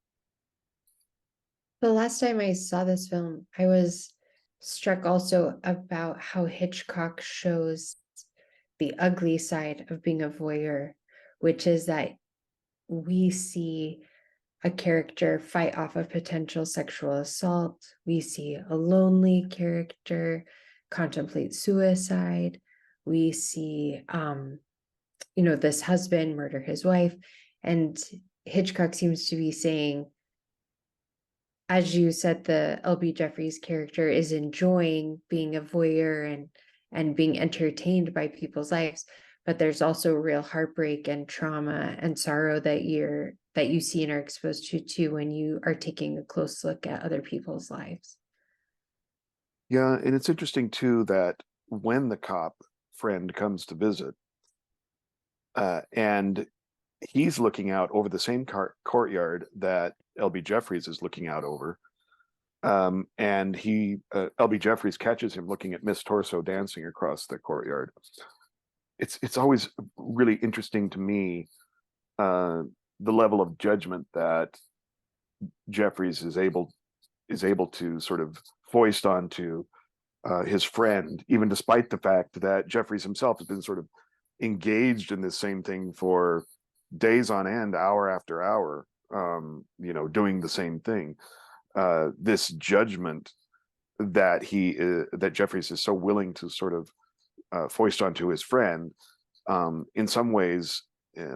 The last time I saw this film, I was struck also about how Hitchcock shows the ugly side of being a voyeur, which is that we see a character fight off a potential sexual assault. We see a lonely character contemplate suicide. We see, this husband murder his wife. And Hitchcock seems to be saying, as you said, the L.B. Jeffries character is enjoying being a voyeur and being entertained by people's lives, but there's also real heartbreak and trauma and sorrow that you see and are exposed to too when you are taking a close look at other people's lives.
Yeah, and it's interesting too that when the cop friend comes to visit, and he's looking out over the same courtyard that L.B. Jeffries is looking out over, and L.B. Jeffries catches him looking at Miss Torso dancing across the courtyard. It's always really interesting to me, the level of judgment that Jeffries is able to sort of foist onto his friend, even despite the fact that Jeffries himself has been sort of engaged in this same thing for days on end, hour after hour, doing the same thing. This judgment that that Jeffries is so willing to sort of foist onto his friend, in some ways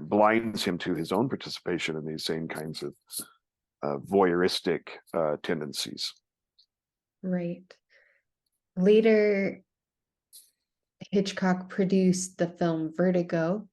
blinds him to his own participation in these same kinds of voyeuristic tendencies.
Right. Later, Hitchcock produced the film Vertigo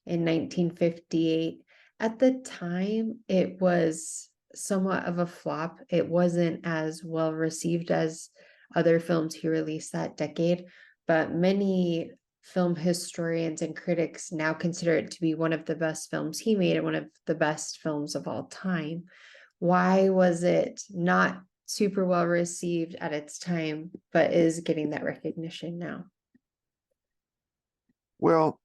in 1958. At the time, it was somewhat of a flop. It wasn't as well received as other films he released that decade, but many film historians and critics now consider it to be one of the best films he made and one of the best films of all time. Why was it not super well received at its time, but is getting that recognition now?
Well,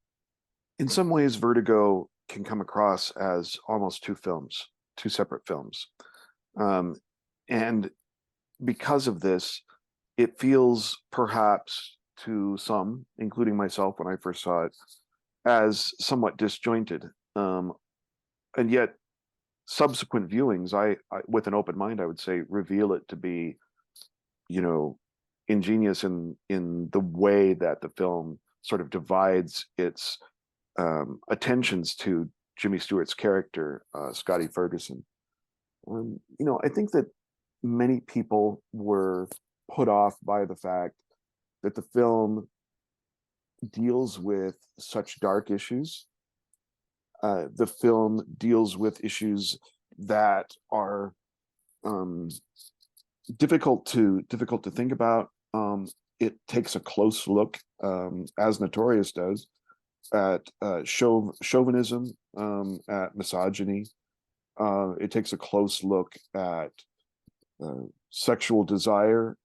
in some ways, Vertigo can come across as almost two films, two separate films. Um, and because of this, it feels perhaps to some, including myself when I first saw it, as somewhat disjointed. And yet, subsequent viewings, with an open mind, I would say, reveal it to be, ingenious in the way that the film sort of divides its attentions to Jimmy Stewart's character, Scotty Ferguson. I think that many people were put off by the fact that the film deals with such dark issues. The film deals with issues that are difficult to think about. It takes a close look, as Notorious does, at chauvinism, at misogyny. It takes a close look at sexual desire,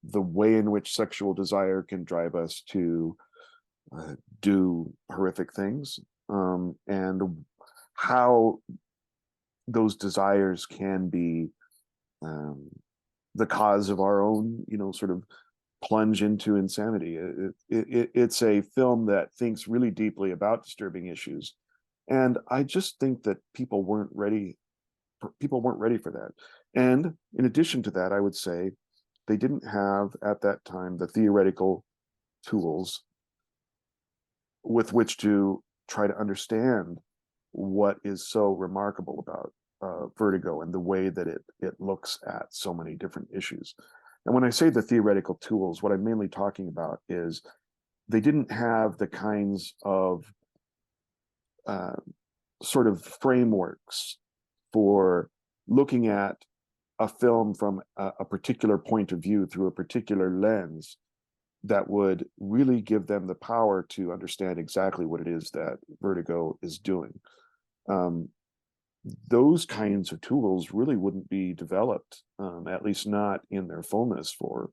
the way in which sexual desire can drive us to do horrific things, and how those desires can be the cause of our own, sort of plunge into insanity. It's a film that thinks really deeply about disturbing issues, and I just think that people weren't ready. People weren't ready for that. And in addition to that, I would say they didn't have at that time the theoretical tools with which to try to understand what is so remarkable about Vertigo and the way that it looks at so many different issues. And when I say the theoretical tools, what I'm mainly talking about is they didn't have the kinds of sort of frameworks for looking at a film from a particular point of view through a particular lens that would really give them the power to understand exactly what it is that Vertigo is doing. Those kinds of tools really wouldn't be developed, at least not in their fullness, for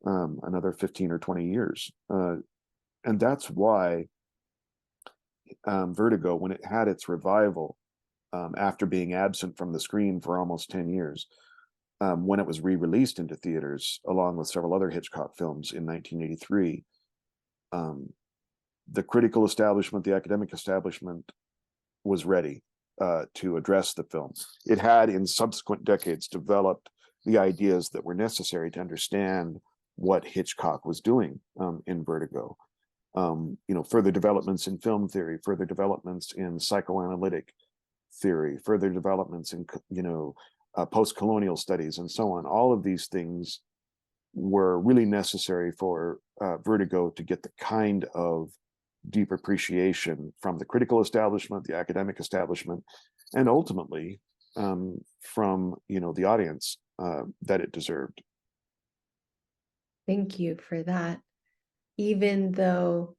another 15 or 20 years. And that's why Vertigo, when it had its revival, after being absent from the screen for almost 10 years, when it was re-released into theaters along with several other Hitchcock films in 1983, the critical establishment, the academic establishment was ready to address the film. It had in subsequent decades developed the ideas that were necessary to understand what Hitchcock was doing in Vertigo. Further developments in film theory, further developments in psychoanalytic theory, further developments in post-colonial studies, and so on. All of these things were really necessary for Vertigo to get the kind of deep appreciation from the critical establishment, the academic establishment, and ultimately from the audience that it deserved.
Thank you for that. Even though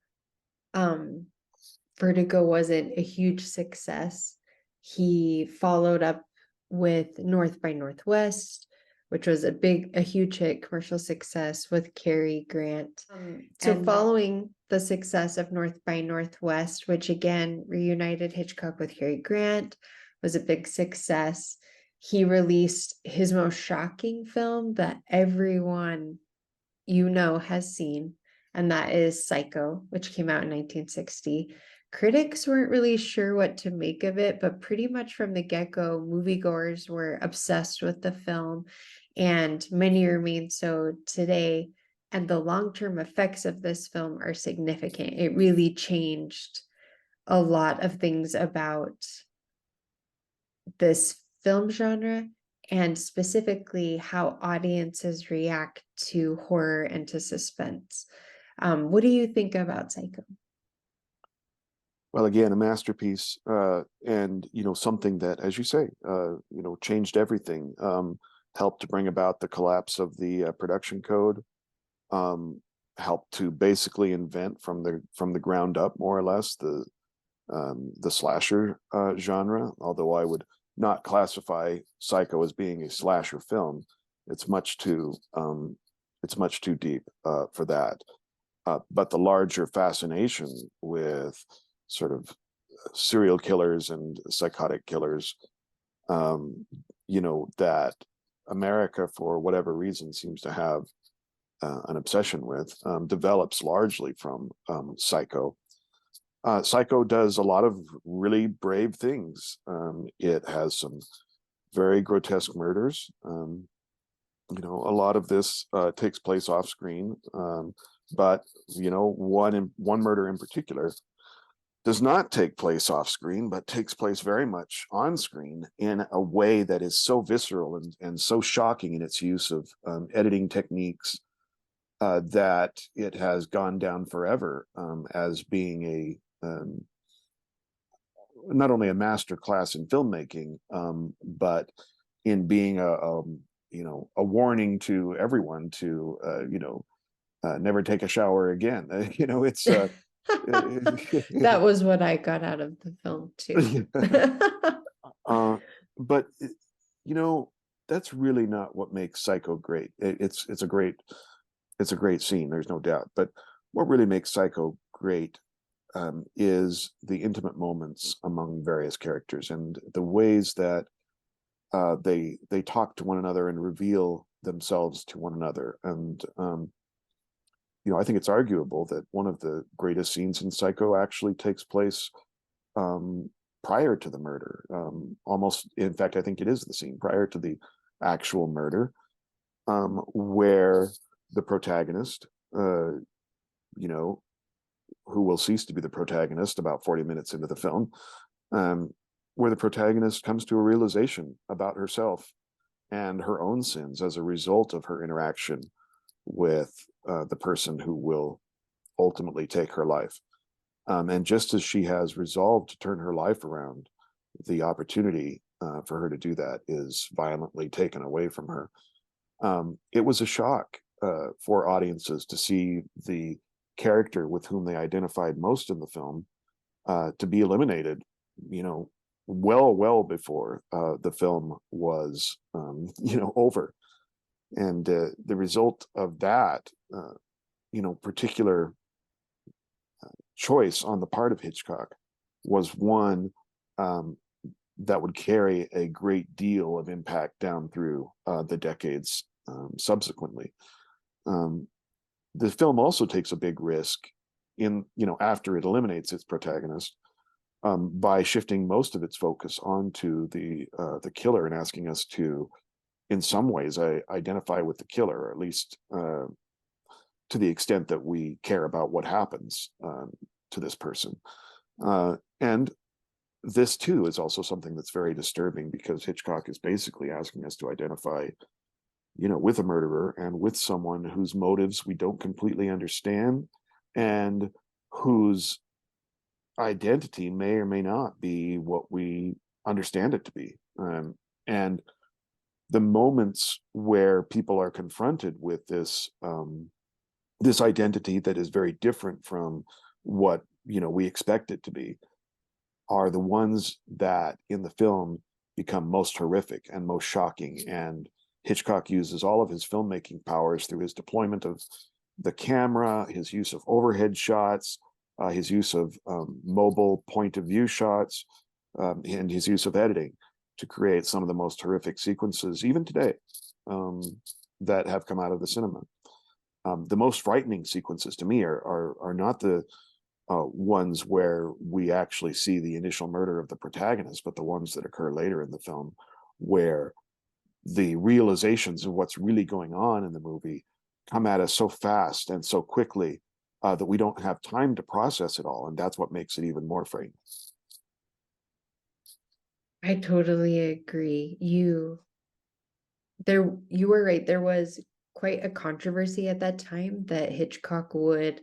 Vertigo wasn't a huge success, he followed up with North by Northwest, which was a huge hit, commercial success with Cary Grant. So following the success of North by Northwest, which again reunited Hitchcock with Cary Grant, was a big success, he released his most shocking film that everyone has seen, and that is Psycho, which came out in 1960. Critics weren't really sure what to make of it, but pretty much from the get-go, moviegoers were obsessed with the film. and many remain so today. And the long-term effects of this film are significant. It really changed a lot of things about this film genre, and specifically how audiences react to horror and to suspense. What do you think about Psycho?
Well, again, a masterpiece, and something that, as you say, changed everything. Helped to bring about the collapse of the production code. Helped to basically invent from the ground up, more or less, the slasher genre. Although I would not classify Psycho as being a slasher film, it's much too deep for that. But the larger fascination with sort of serial killers and psychotic killers, that America, for whatever reason, seems to have an obsession with, develops largely from Psycho. Psycho does a lot of really brave things. It has some very grotesque murders. A lot of this takes place off screen, but one murder in particular does not take place off screen, but takes place very much on screen in a way that is so visceral and so shocking in its use of editing techniques, that it has gone down forever as being not only a master class in filmmaking, but in being a warning to everyone to never take a shower again. It's
That was what I got out of the film too.
But that's really not what makes Psycho great. It's a great scene, there's no doubt. But what really makes Psycho great is the intimate moments among various characters and the ways that they talk to one another and reveal themselves to one another. And I think it's arguable that one of the greatest scenes in Psycho actually takes place prior to the murder. Almost, in fact, I think it is the scene prior to the actual murder, where the protagonist, who will cease to be the protagonist about 40 minutes into the film, where the protagonist comes to a realization about herself and her own sins as a result of her interaction with the person who will ultimately take her life. And just as she has resolved to turn her life around, the opportunity for her to do that is violently taken away from her. It was a shock for audiences to see the character with whom they identified most in the film to be eliminated, well before the film was, over. And the result of that, particular choice on the part of Hitchcock was one that would carry a great deal of impact down through the decades subsequently. The film also takes a big risk after it eliminates its protagonist, by shifting most of its focus onto the killer and asking us to, in some ways, identify with the killer, or at least to the extent that we care about what happens to this person. And this too is also something that's very disturbing, because Hitchcock is basically asking us to identify, with a murderer and with someone whose motives we don't completely understand, and whose identity may or may not be what we understand it to be. And the moments where people are confronted with this this identity that is very different from what we expect it to be are the ones that in the film become most horrific and most shocking. And Hitchcock uses all of his filmmaking powers through his deployment of the camera, his use of overhead shots, his use of mobile point of view shots, and his use of editing to create some of the most horrific sequences, even today, that have come out of the cinema. The most frightening sequences to me are not the ones where we actually see the initial murder of the protagonist, but the ones that occur later in the film, where the realizations of what's really going on in the movie come at us so fast and so quickly that we don't have time to process it all, and that's what makes it even more frightening.
I totally agree. You were right. There was quite a controversy at that time that Hitchcock would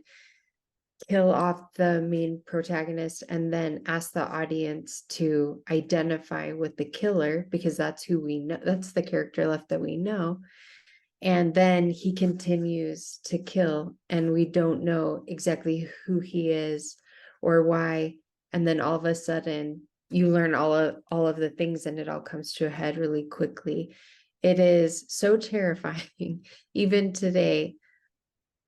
kill off the main protagonist and then ask the audience to identify with the killer, because that's who we know, that's the character left that we know. And then he continues to kill, and we don't know exactly who he is or why. And then all of a sudden, you learn all of the things, and it all comes to a head really quickly. It is so terrifying, even today.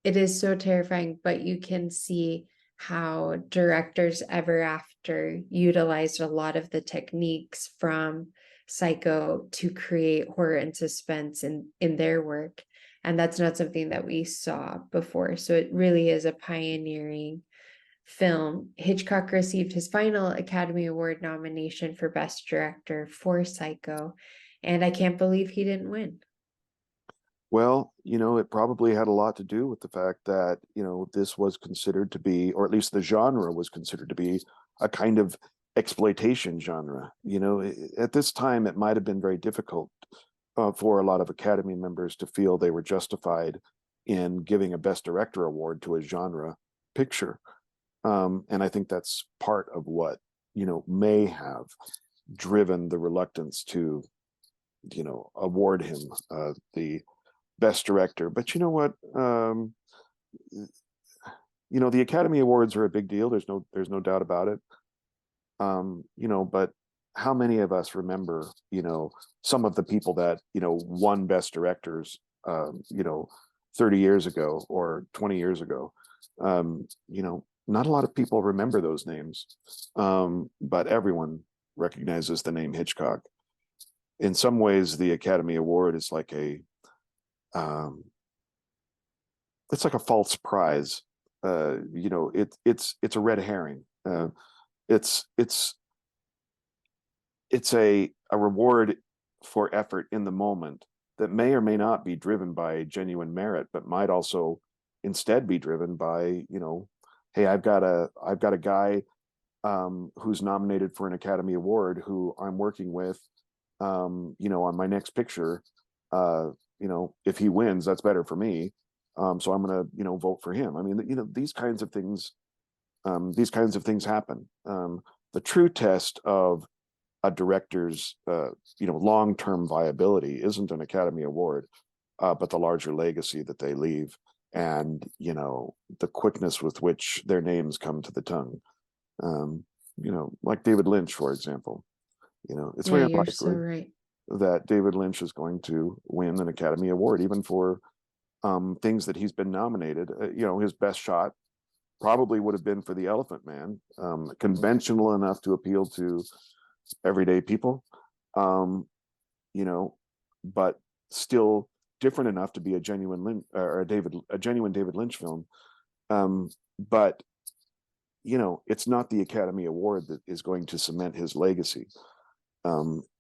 It is so terrifying, but you can see how directors ever after utilized a lot of the techniques from Psycho to create horror and suspense in their work. And that's not something that we saw before. So it really is a pioneering film. Hitchcock received his final Academy Award nomination for Best Director for Psycho, and I can't believe he didn't win.
Well, it probably had a lot to do with the fact that, this was considered to be, or at least the genre was considered to be, a kind of exploitation genre. At this time, it might have been very difficult for a lot of Academy members to feel they were justified in giving a Best Director award to a genre picture. And I think that's part of what, may have driven the reluctance to, award him the Best Director. But you know what? The Academy Awards are a big deal. There's no doubt about it. But how many of us remember, some of the people that, won Best Directors, 30 years ago or 20 years ago? Not a lot of people remember those names, but everyone recognizes the name Hitchcock. In some ways, the Academy Award is like it's like a false prize. It's a red herring. It's a reward for effort in the moment that may or may not be driven by genuine merit, but might also instead be driven by, hey, I've got a guy who's nominated for an Academy Award who I'm working with, on my next picture. If he wins, that's better for me. So I'm going to, vote for him. I mean, these kinds of things happen. The true test of a director's, long-term viability isn't an Academy Award, but the larger legacy that they leave, and the quickness with which their names come to the tongue. Like David Lynch, for example. It's
Yeah,
very
you're so
unlikely
right.
that David Lynch is going to win an Academy Award, even for things that he's been nominated. His best shot probably would have been for The Elephant Man, conventional enough to appeal to everyday people, um, but still different enough to be a genuine a genuine David Lynch film. But it's not the Academy Award that is going to cement his legacy.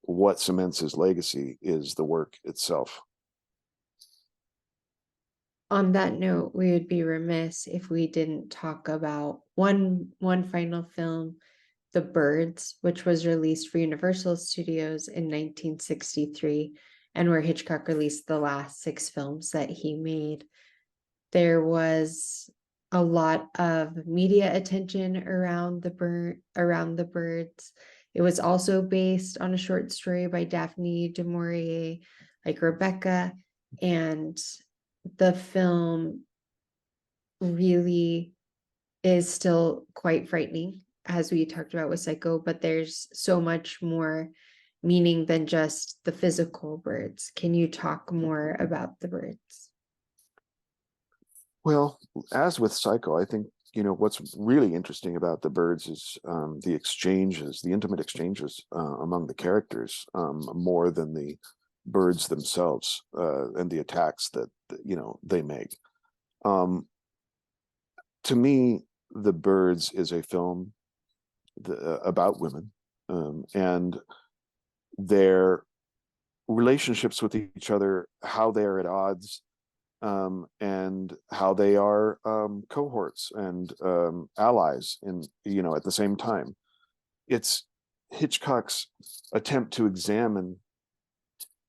What cements his legacy is the work itself.
On that note, we would be remiss if we didn't talk about one final film, The Birds, which was released for Universal Studios in 1963, and where Hitchcock released the last 6 films that he made. There was a lot of media attention around the birds. It was also based on a short story by Daphne du Maurier, like Rebecca, and the film really is still quite frightening, as we talked about with Psycho, but there's so much more meaning than just the physical birds. Can you talk more about the birds?
Well, as with Psycho, I think what's really interesting about The Birds is the intimate exchanges among the characters, more than the birds themselves, and the attacks that they make. To me, The Birds is a film about women, and their relationships with each other, how they are at odds, and how they are cohorts and allies in, at the same time. It's Hitchcock's attempt to examine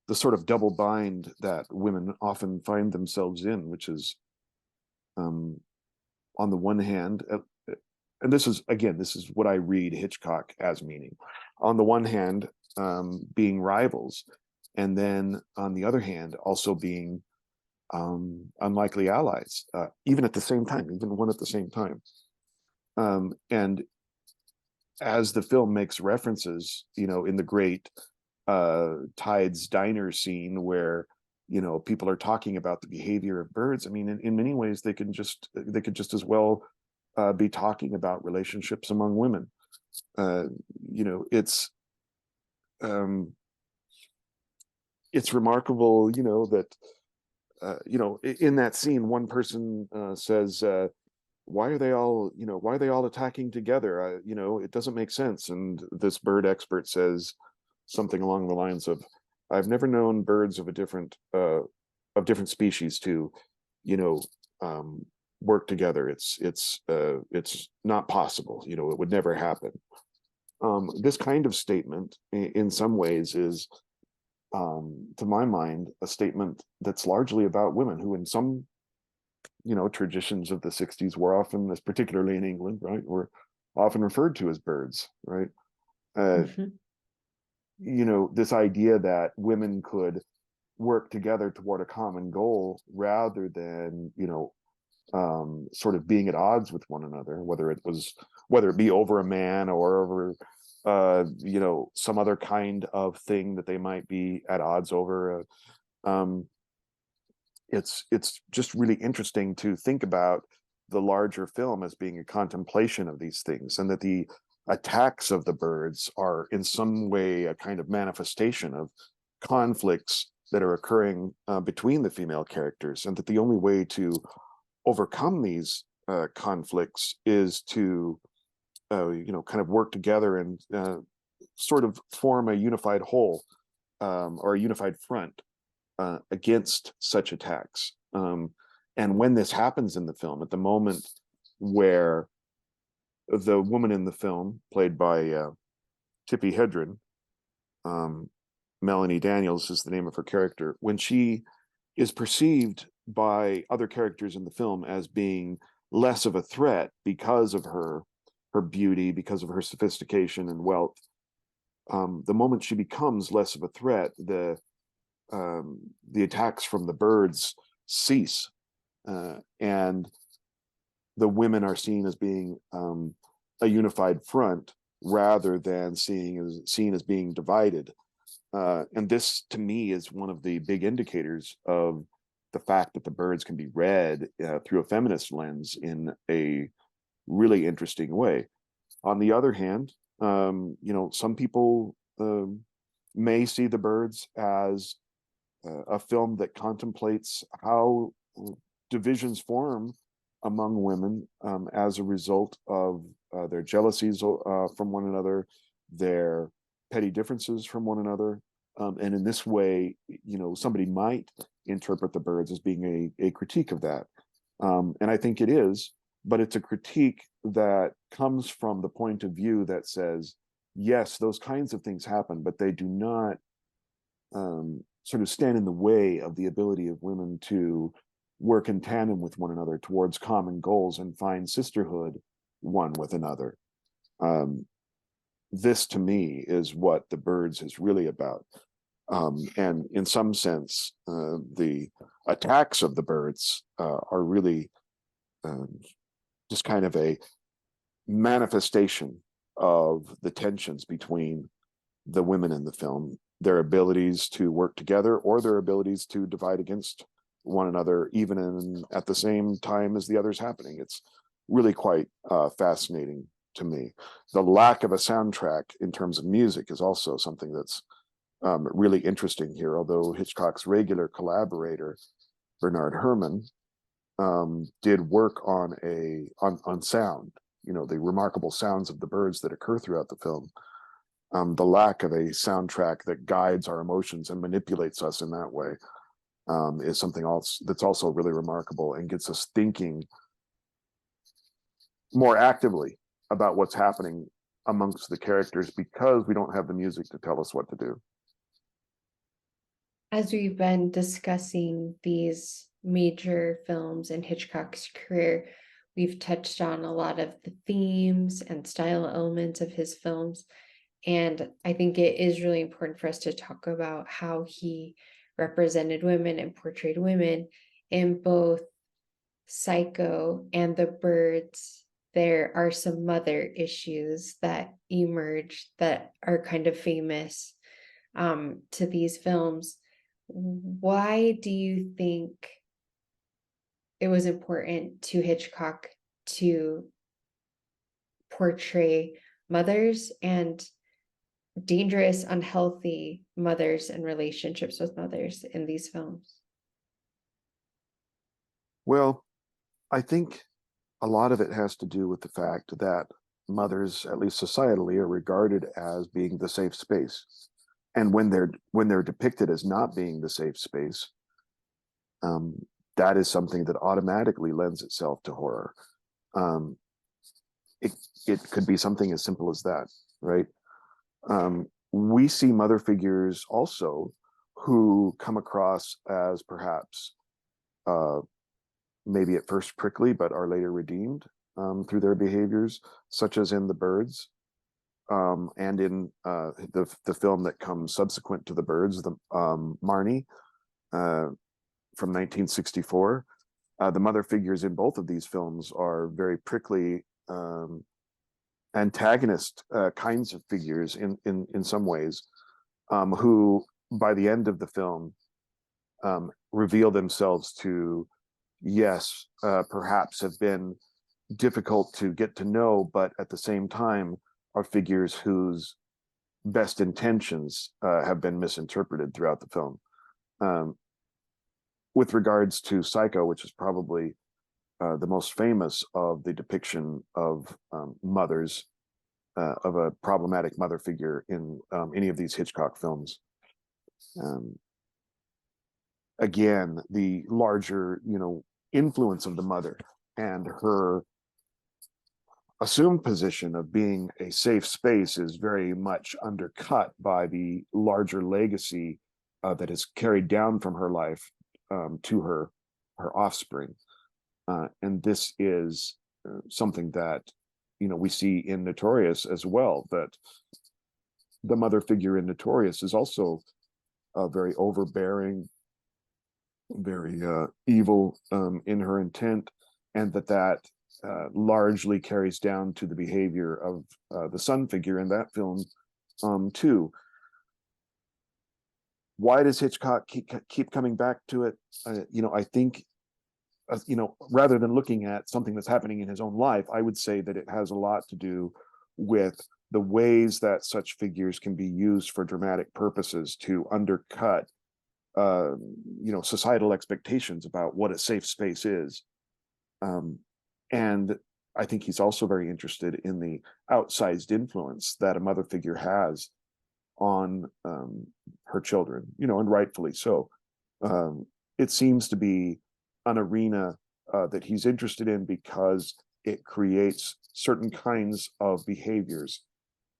the sort of double bind that women often find themselves in, which is, on the one hand, and this is what I read Hitchcock as meaning. On the one hand, being rivals, and then on the other hand, also being unlikely allies, even at the same time, even one at the same time. And as the film makes references, in the great Tides Diner scene where people are talking about the behavior of birds. I mean, in many ways, they could just as well be talking about relationships among women. It's remarkable, that in that scene, one person says, why are they all attacking together? It doesn't make sense. And this bird expert says something along the lines of, I've never known birds of different species to, work together. It's not possible. It would never happen. This kind of statement, in some ways, is, to my mind, a statement that's largely about women, who, in some traditions of the 60s, were often, as particularly in England, right, were often referred to as birds, right?
Mhm.
This idea that women could work together toward a common goal rather than, sort of being at odds with one another, whether it be over a man or over, some other kind of thing that they might be at odds over. It's just really interesting to think about the larger film as being a contemplation of these things, and that the attacks of the birds are in some way a kind of manifestation of conflicts that are occurring between the female characters, and that the only way to overcome these conflicts is to kind of work together and sort of form a unified whole, or a unified front against such attacks. And when this happens in the film, at the moment where the woman in the film, played by Tippi Hedren, Melanie Daniels is the name of her character, when she is perceived by other characters in the film as being less of a threat because of her beauty, because of her sophistication and wealth, the moment she becomes less of a threat, the attacks from the birds cease, and the women are seen as being a unified front rather than seen as being divided. And this, to me, is one of the big indicators of the fact that the birds can be read through a feminist lens in a really interesting way. On the other hand, some people may see the birds as a film that contemplates how divisions form among women as a result of their jealousies from one another, their petty differences from one another. And in this way, somebody might interpret the birds as being a critique of that. And I think it is, but it's a critique that comes from the point of view that says, yes, those kinds of things happen, but they do not sort of stand in the way of the ability of women to work in tandem with one another towards common goals and find sisterhood one with another. This, to me, is what the birds is really about. And in some sense, the attacks of the birds are really just kind of a manifestation of the tensions between the women in the film, their abilities to work together or their abilities to divide against one another, even at the same time as the other's happening. It's really quite fascinating to me. The lack of a soundtrack in terms of music is also something that's really interesting here, although Hitchcock's regular collaborator, Bernard Herrmann, did work on sound, the remarkable sounds of the birds that occur throughout the film. the lack of a soundtrack that guides our emotions and manipulates us in that way is something else that's also really remarkable and gets us thinking more actively about what's happening amongst the characters because we don't have the music to tell us what to do.
As we've been discussing these major films in Hitchcock's career, we've touched on a lot of the themes and style elements of his films. And I think it is really important for us to talk about how he represented women and portrayed women in both Psycho and The Birds. There are some mother issues that emerge that are kind of famous to these films. Why do you think it was important to Hitchcock to portray mothers and dangerous, unhealthy mothers and relationships with mothers in these films?
Well, I think a lot of it has to do with the fact that mothers, at least societally, are regarded as being the safe space. And when they're depicted as not being the safe space, that is something that automatically lends itself to horror. Um, it could be something as simple as that, right? We see mother figures also who come across as perhaps maybe at first prickly, but are later redeemed through their behaviors, such as in The Birds, and in the film that comes subsequent to The Birds, the Marnie from 1964. The mother figures in both of these films are very prickly antagonist kinds of figures in some ways, who by the end of the film reveal themselves to, yes, perhaps have been difficult to get to know, but at the same time are figures whose best intentions have been misinterpreted throughout the film. With regards to Psycho, which is probably the most famous of the depiction of mothers, of a problematic mother figure in any of these Hitchcock films. Again, the larger, influence of the mother and her assumed position of being a safe space is very much undercut by the larger legacy that is carried down from her life to her offspring. And this is something that we see in Notorious as well, that the mother figure in Notorious is also very overbearing, very evil in her intent, and that largely carries down to the behavior of the son figure in that film too. Why does Hitchcock keep coming back to it? I think rather than looking at something that's happening in his own life, I would say that it has a lot to do with the ways that such figures can be used for dramatic purposes to undercut societal expectations about what a safe space is. And I think he's also very interested in the outsized influence that a mother figure has on her children, and rightfully so. It seems to be an arena that he's interested in because it creates certain kinds of behaviors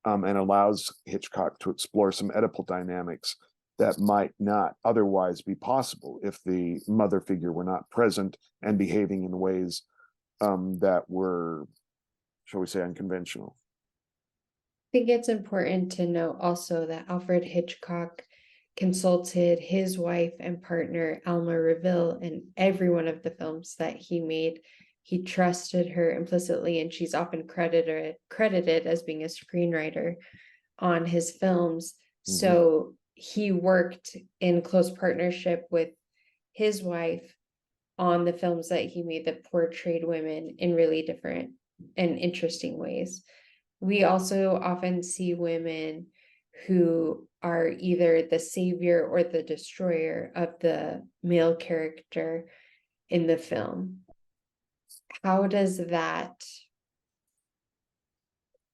and allows Hitchcock to explore some Oedipal dynamics that might not otherwise be possible if the mother figure were not present and behaving in ways that were, shall we say, unconventional.
I think it's important to note also that Alfred Hitchcock consulted his wife and partner, Alma Reville, in every one of the films that he made. He trusted her implicitly, and she's often credited as being a screenwriter on his films. Mm-hmm. So he worked in close partnership with his wife on the films that he made that portrayed women in really different and interesting ways. We also often see women who are either the savior or the destroyer of the male character in the film. How does that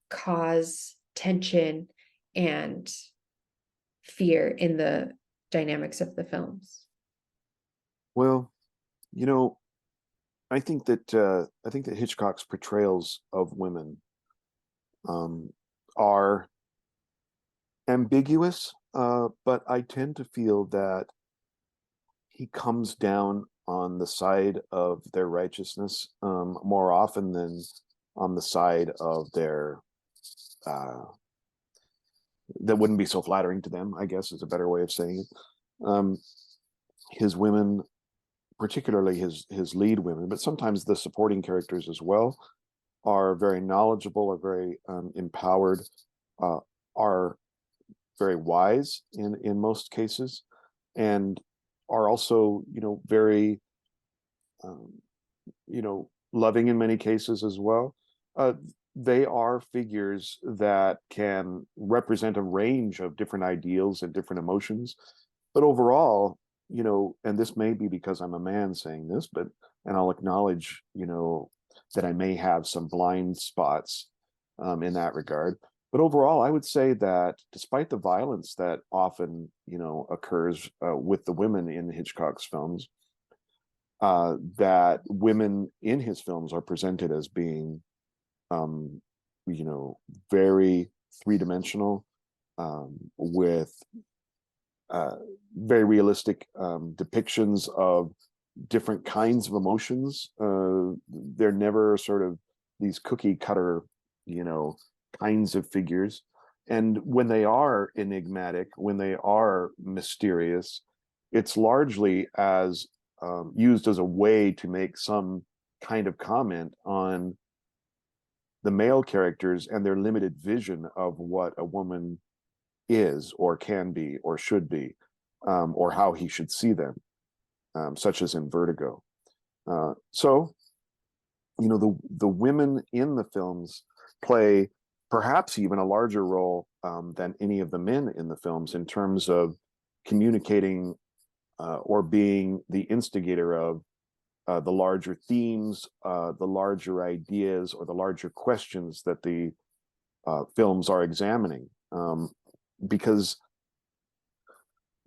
cause tension and fear in the dynamics of the films?
Well, you know, I think that Hitchcock's portrayals of women are ambiguous, but I tend to feel that he comes down on the side of their righteousness more often than on the side of their that wouldn't be so flattering to them, I guess is a better way of saying it. His women, particularly his lead women, but sometimes the supporting characters as well, are very knowledgeable, are very empowered, uh, are very wise in most cases, and are also very um, loving in many cases as well. Uh, they are figures that can represent a range of different ideals and different emotions, but overall, and this may be because I'm a man saying this, but and I'll acknowledge, that I may have some blind spots in that regard. But overall, I would say that despite the violence that often, occurs with the women in Hitchcock's films, that women in his films are presented as being, um, very three-dimensional, with uh, very realistic depictions of different kinds of emotions. They're never sort of these cookie cutter, kinds of figures. And when they are enigmatic, when they are mysterious, it's largely as used as a way to make some kind of comment on the male characters and their limited vision of what a woman is or can be or should be, or how he should see them, such as in Vertigo. So, the women in the films play perhaps even a larger role than any of the men in the films in terms of communicating or being the instigator of the larger themes, the larger ideas, or the larger questions that the films are examining. Because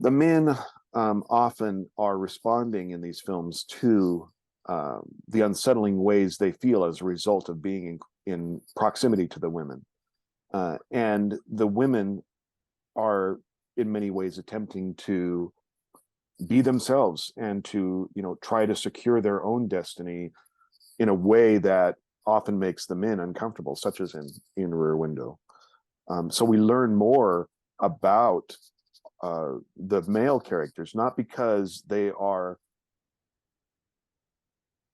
the men often are responding in these films to the unsettling ways they feel as a result of being in proximity to the women. And the women are in many ways attempting to be themselves and to, try to secure their own destiny in a way that often makes the men uncomfortable, such as in Rear Window. So we learn more about the male characters, not because they are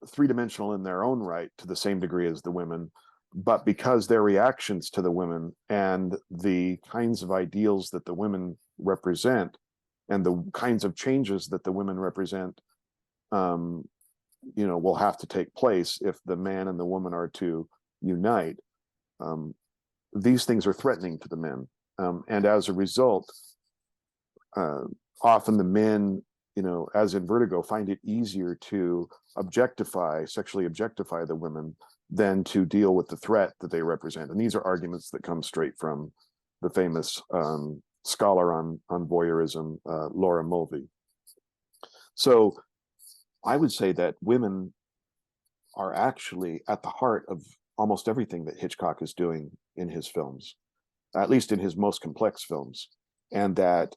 three-dimensional in their own right to the same degree as the women, but because their reactions to the women and the kinds of ideals that the women represent and the kinds of changes that the women represent, will have to take place if the man and the woman are to unite. These things are threatening to the men, and as a result, often the men, as in Vertigo, find it easier to sexually objectify the women than to deal with the threat that they represent. And these are arguments that come straight from the famous scholar on voyeurism, Laura Mulvey. So I would say that women are actually at the heart of almost everything that Hitchcock is doing in his films, at least in his most complex films, and that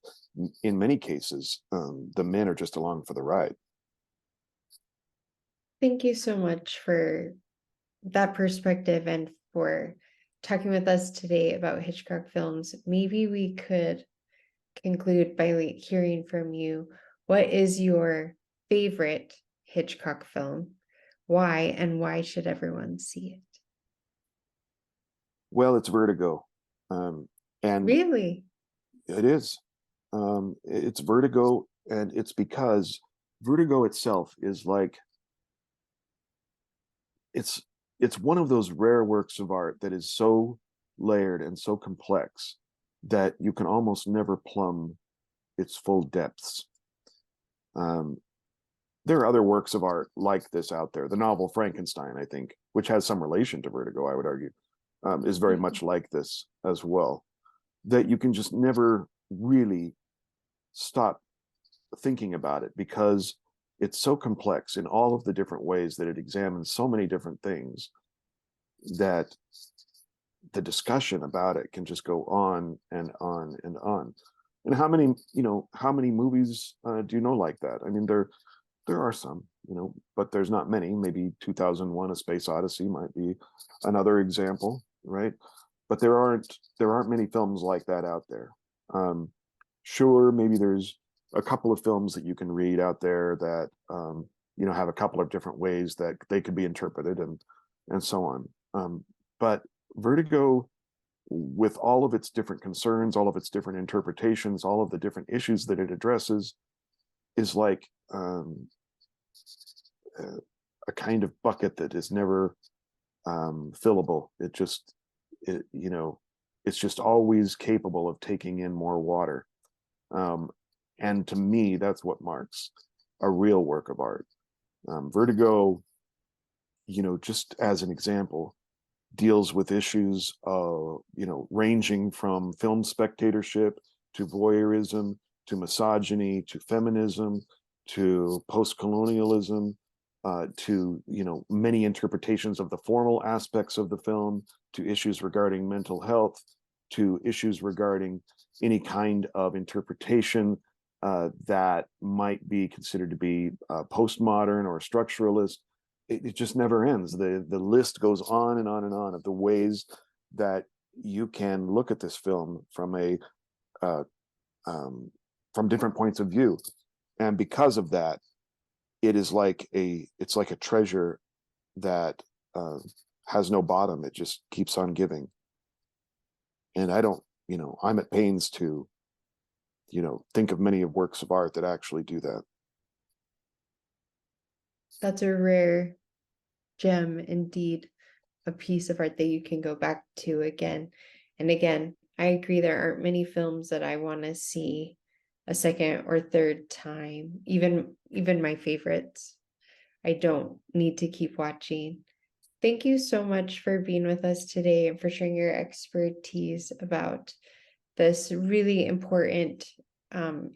in many cases, the men are just along for the ride.
Thank you so much for that perspective and for talking with us today about Hitchcock films. Maybe we could conclude by hearing from you. What is your favorite Hitchcock film? Why, and why should everyone see it?
Well, it's Vertigo, and
Really?
it is. It's Vertigo, and it's because Vertigo itself is like it's it's one of those rare works of art that is so layered and so complex that you can almost never plumb its full depths. Um, there are other works of art like this out there. The novel Frankenstein, I think, which has some relation to Vertigo, I would argue, is very much like this as well. that you can just never really stop thinking about it, because it's so complex in all of the different ways that it examines so many different things, that the discussion about it can just go on and on and on. And how many movies do you know like that? I mean, there are some, but there's not many. Maybe 2001: A Space Odyssey might be another example, right? But there aren't many films like that out there. Sure, maybe there's a couple of films that you can read out there that have a couple of different ways that they could be interpreted, and so on. But Vertigo, with all of its different concerns, all of its different interpretations, all of the different issues that it addresses, is like a kind of bucket that is never fillable. It's just always capable of taking in more water. And to me, that's what marks a real work of art. Vertigo, just as an example, deals with issues ranging from film spectatorship to voyeurism to misogyny to feminism to post-colonialism, to many interpretations of the formal aspects of the film, to issues regarding mental health, to issues regarding any kind of interpretation that might be considered to be postmodern or structuralist. It just never ends. The list goes on and on and on of the ways that you can look at this film from from different points of view, and because of that, it's like a treasure that has no bottom. It just keeps on giving. And I'm at pains to think of many of works of art that actually do that.
That's a rare gem indeed, a piece of art that you can go back to again and again. I agree, there aren't many films that I want to see a second or third time, even my favorites. I don't need to keep watching. Thank you so much for being with us today and for sharing your expertise about this really important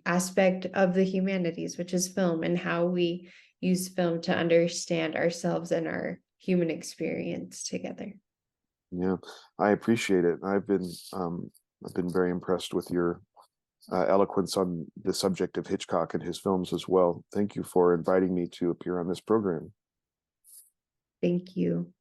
aspect of the humanities, which is film, and how we use film to understand ourselves and our human experience together.
Yeah, I appreciate it. I've been very impressed with your eloquence on the subject of Hitchcock and his films as well. Thank you for inviting me to appear on this program.
Thank you.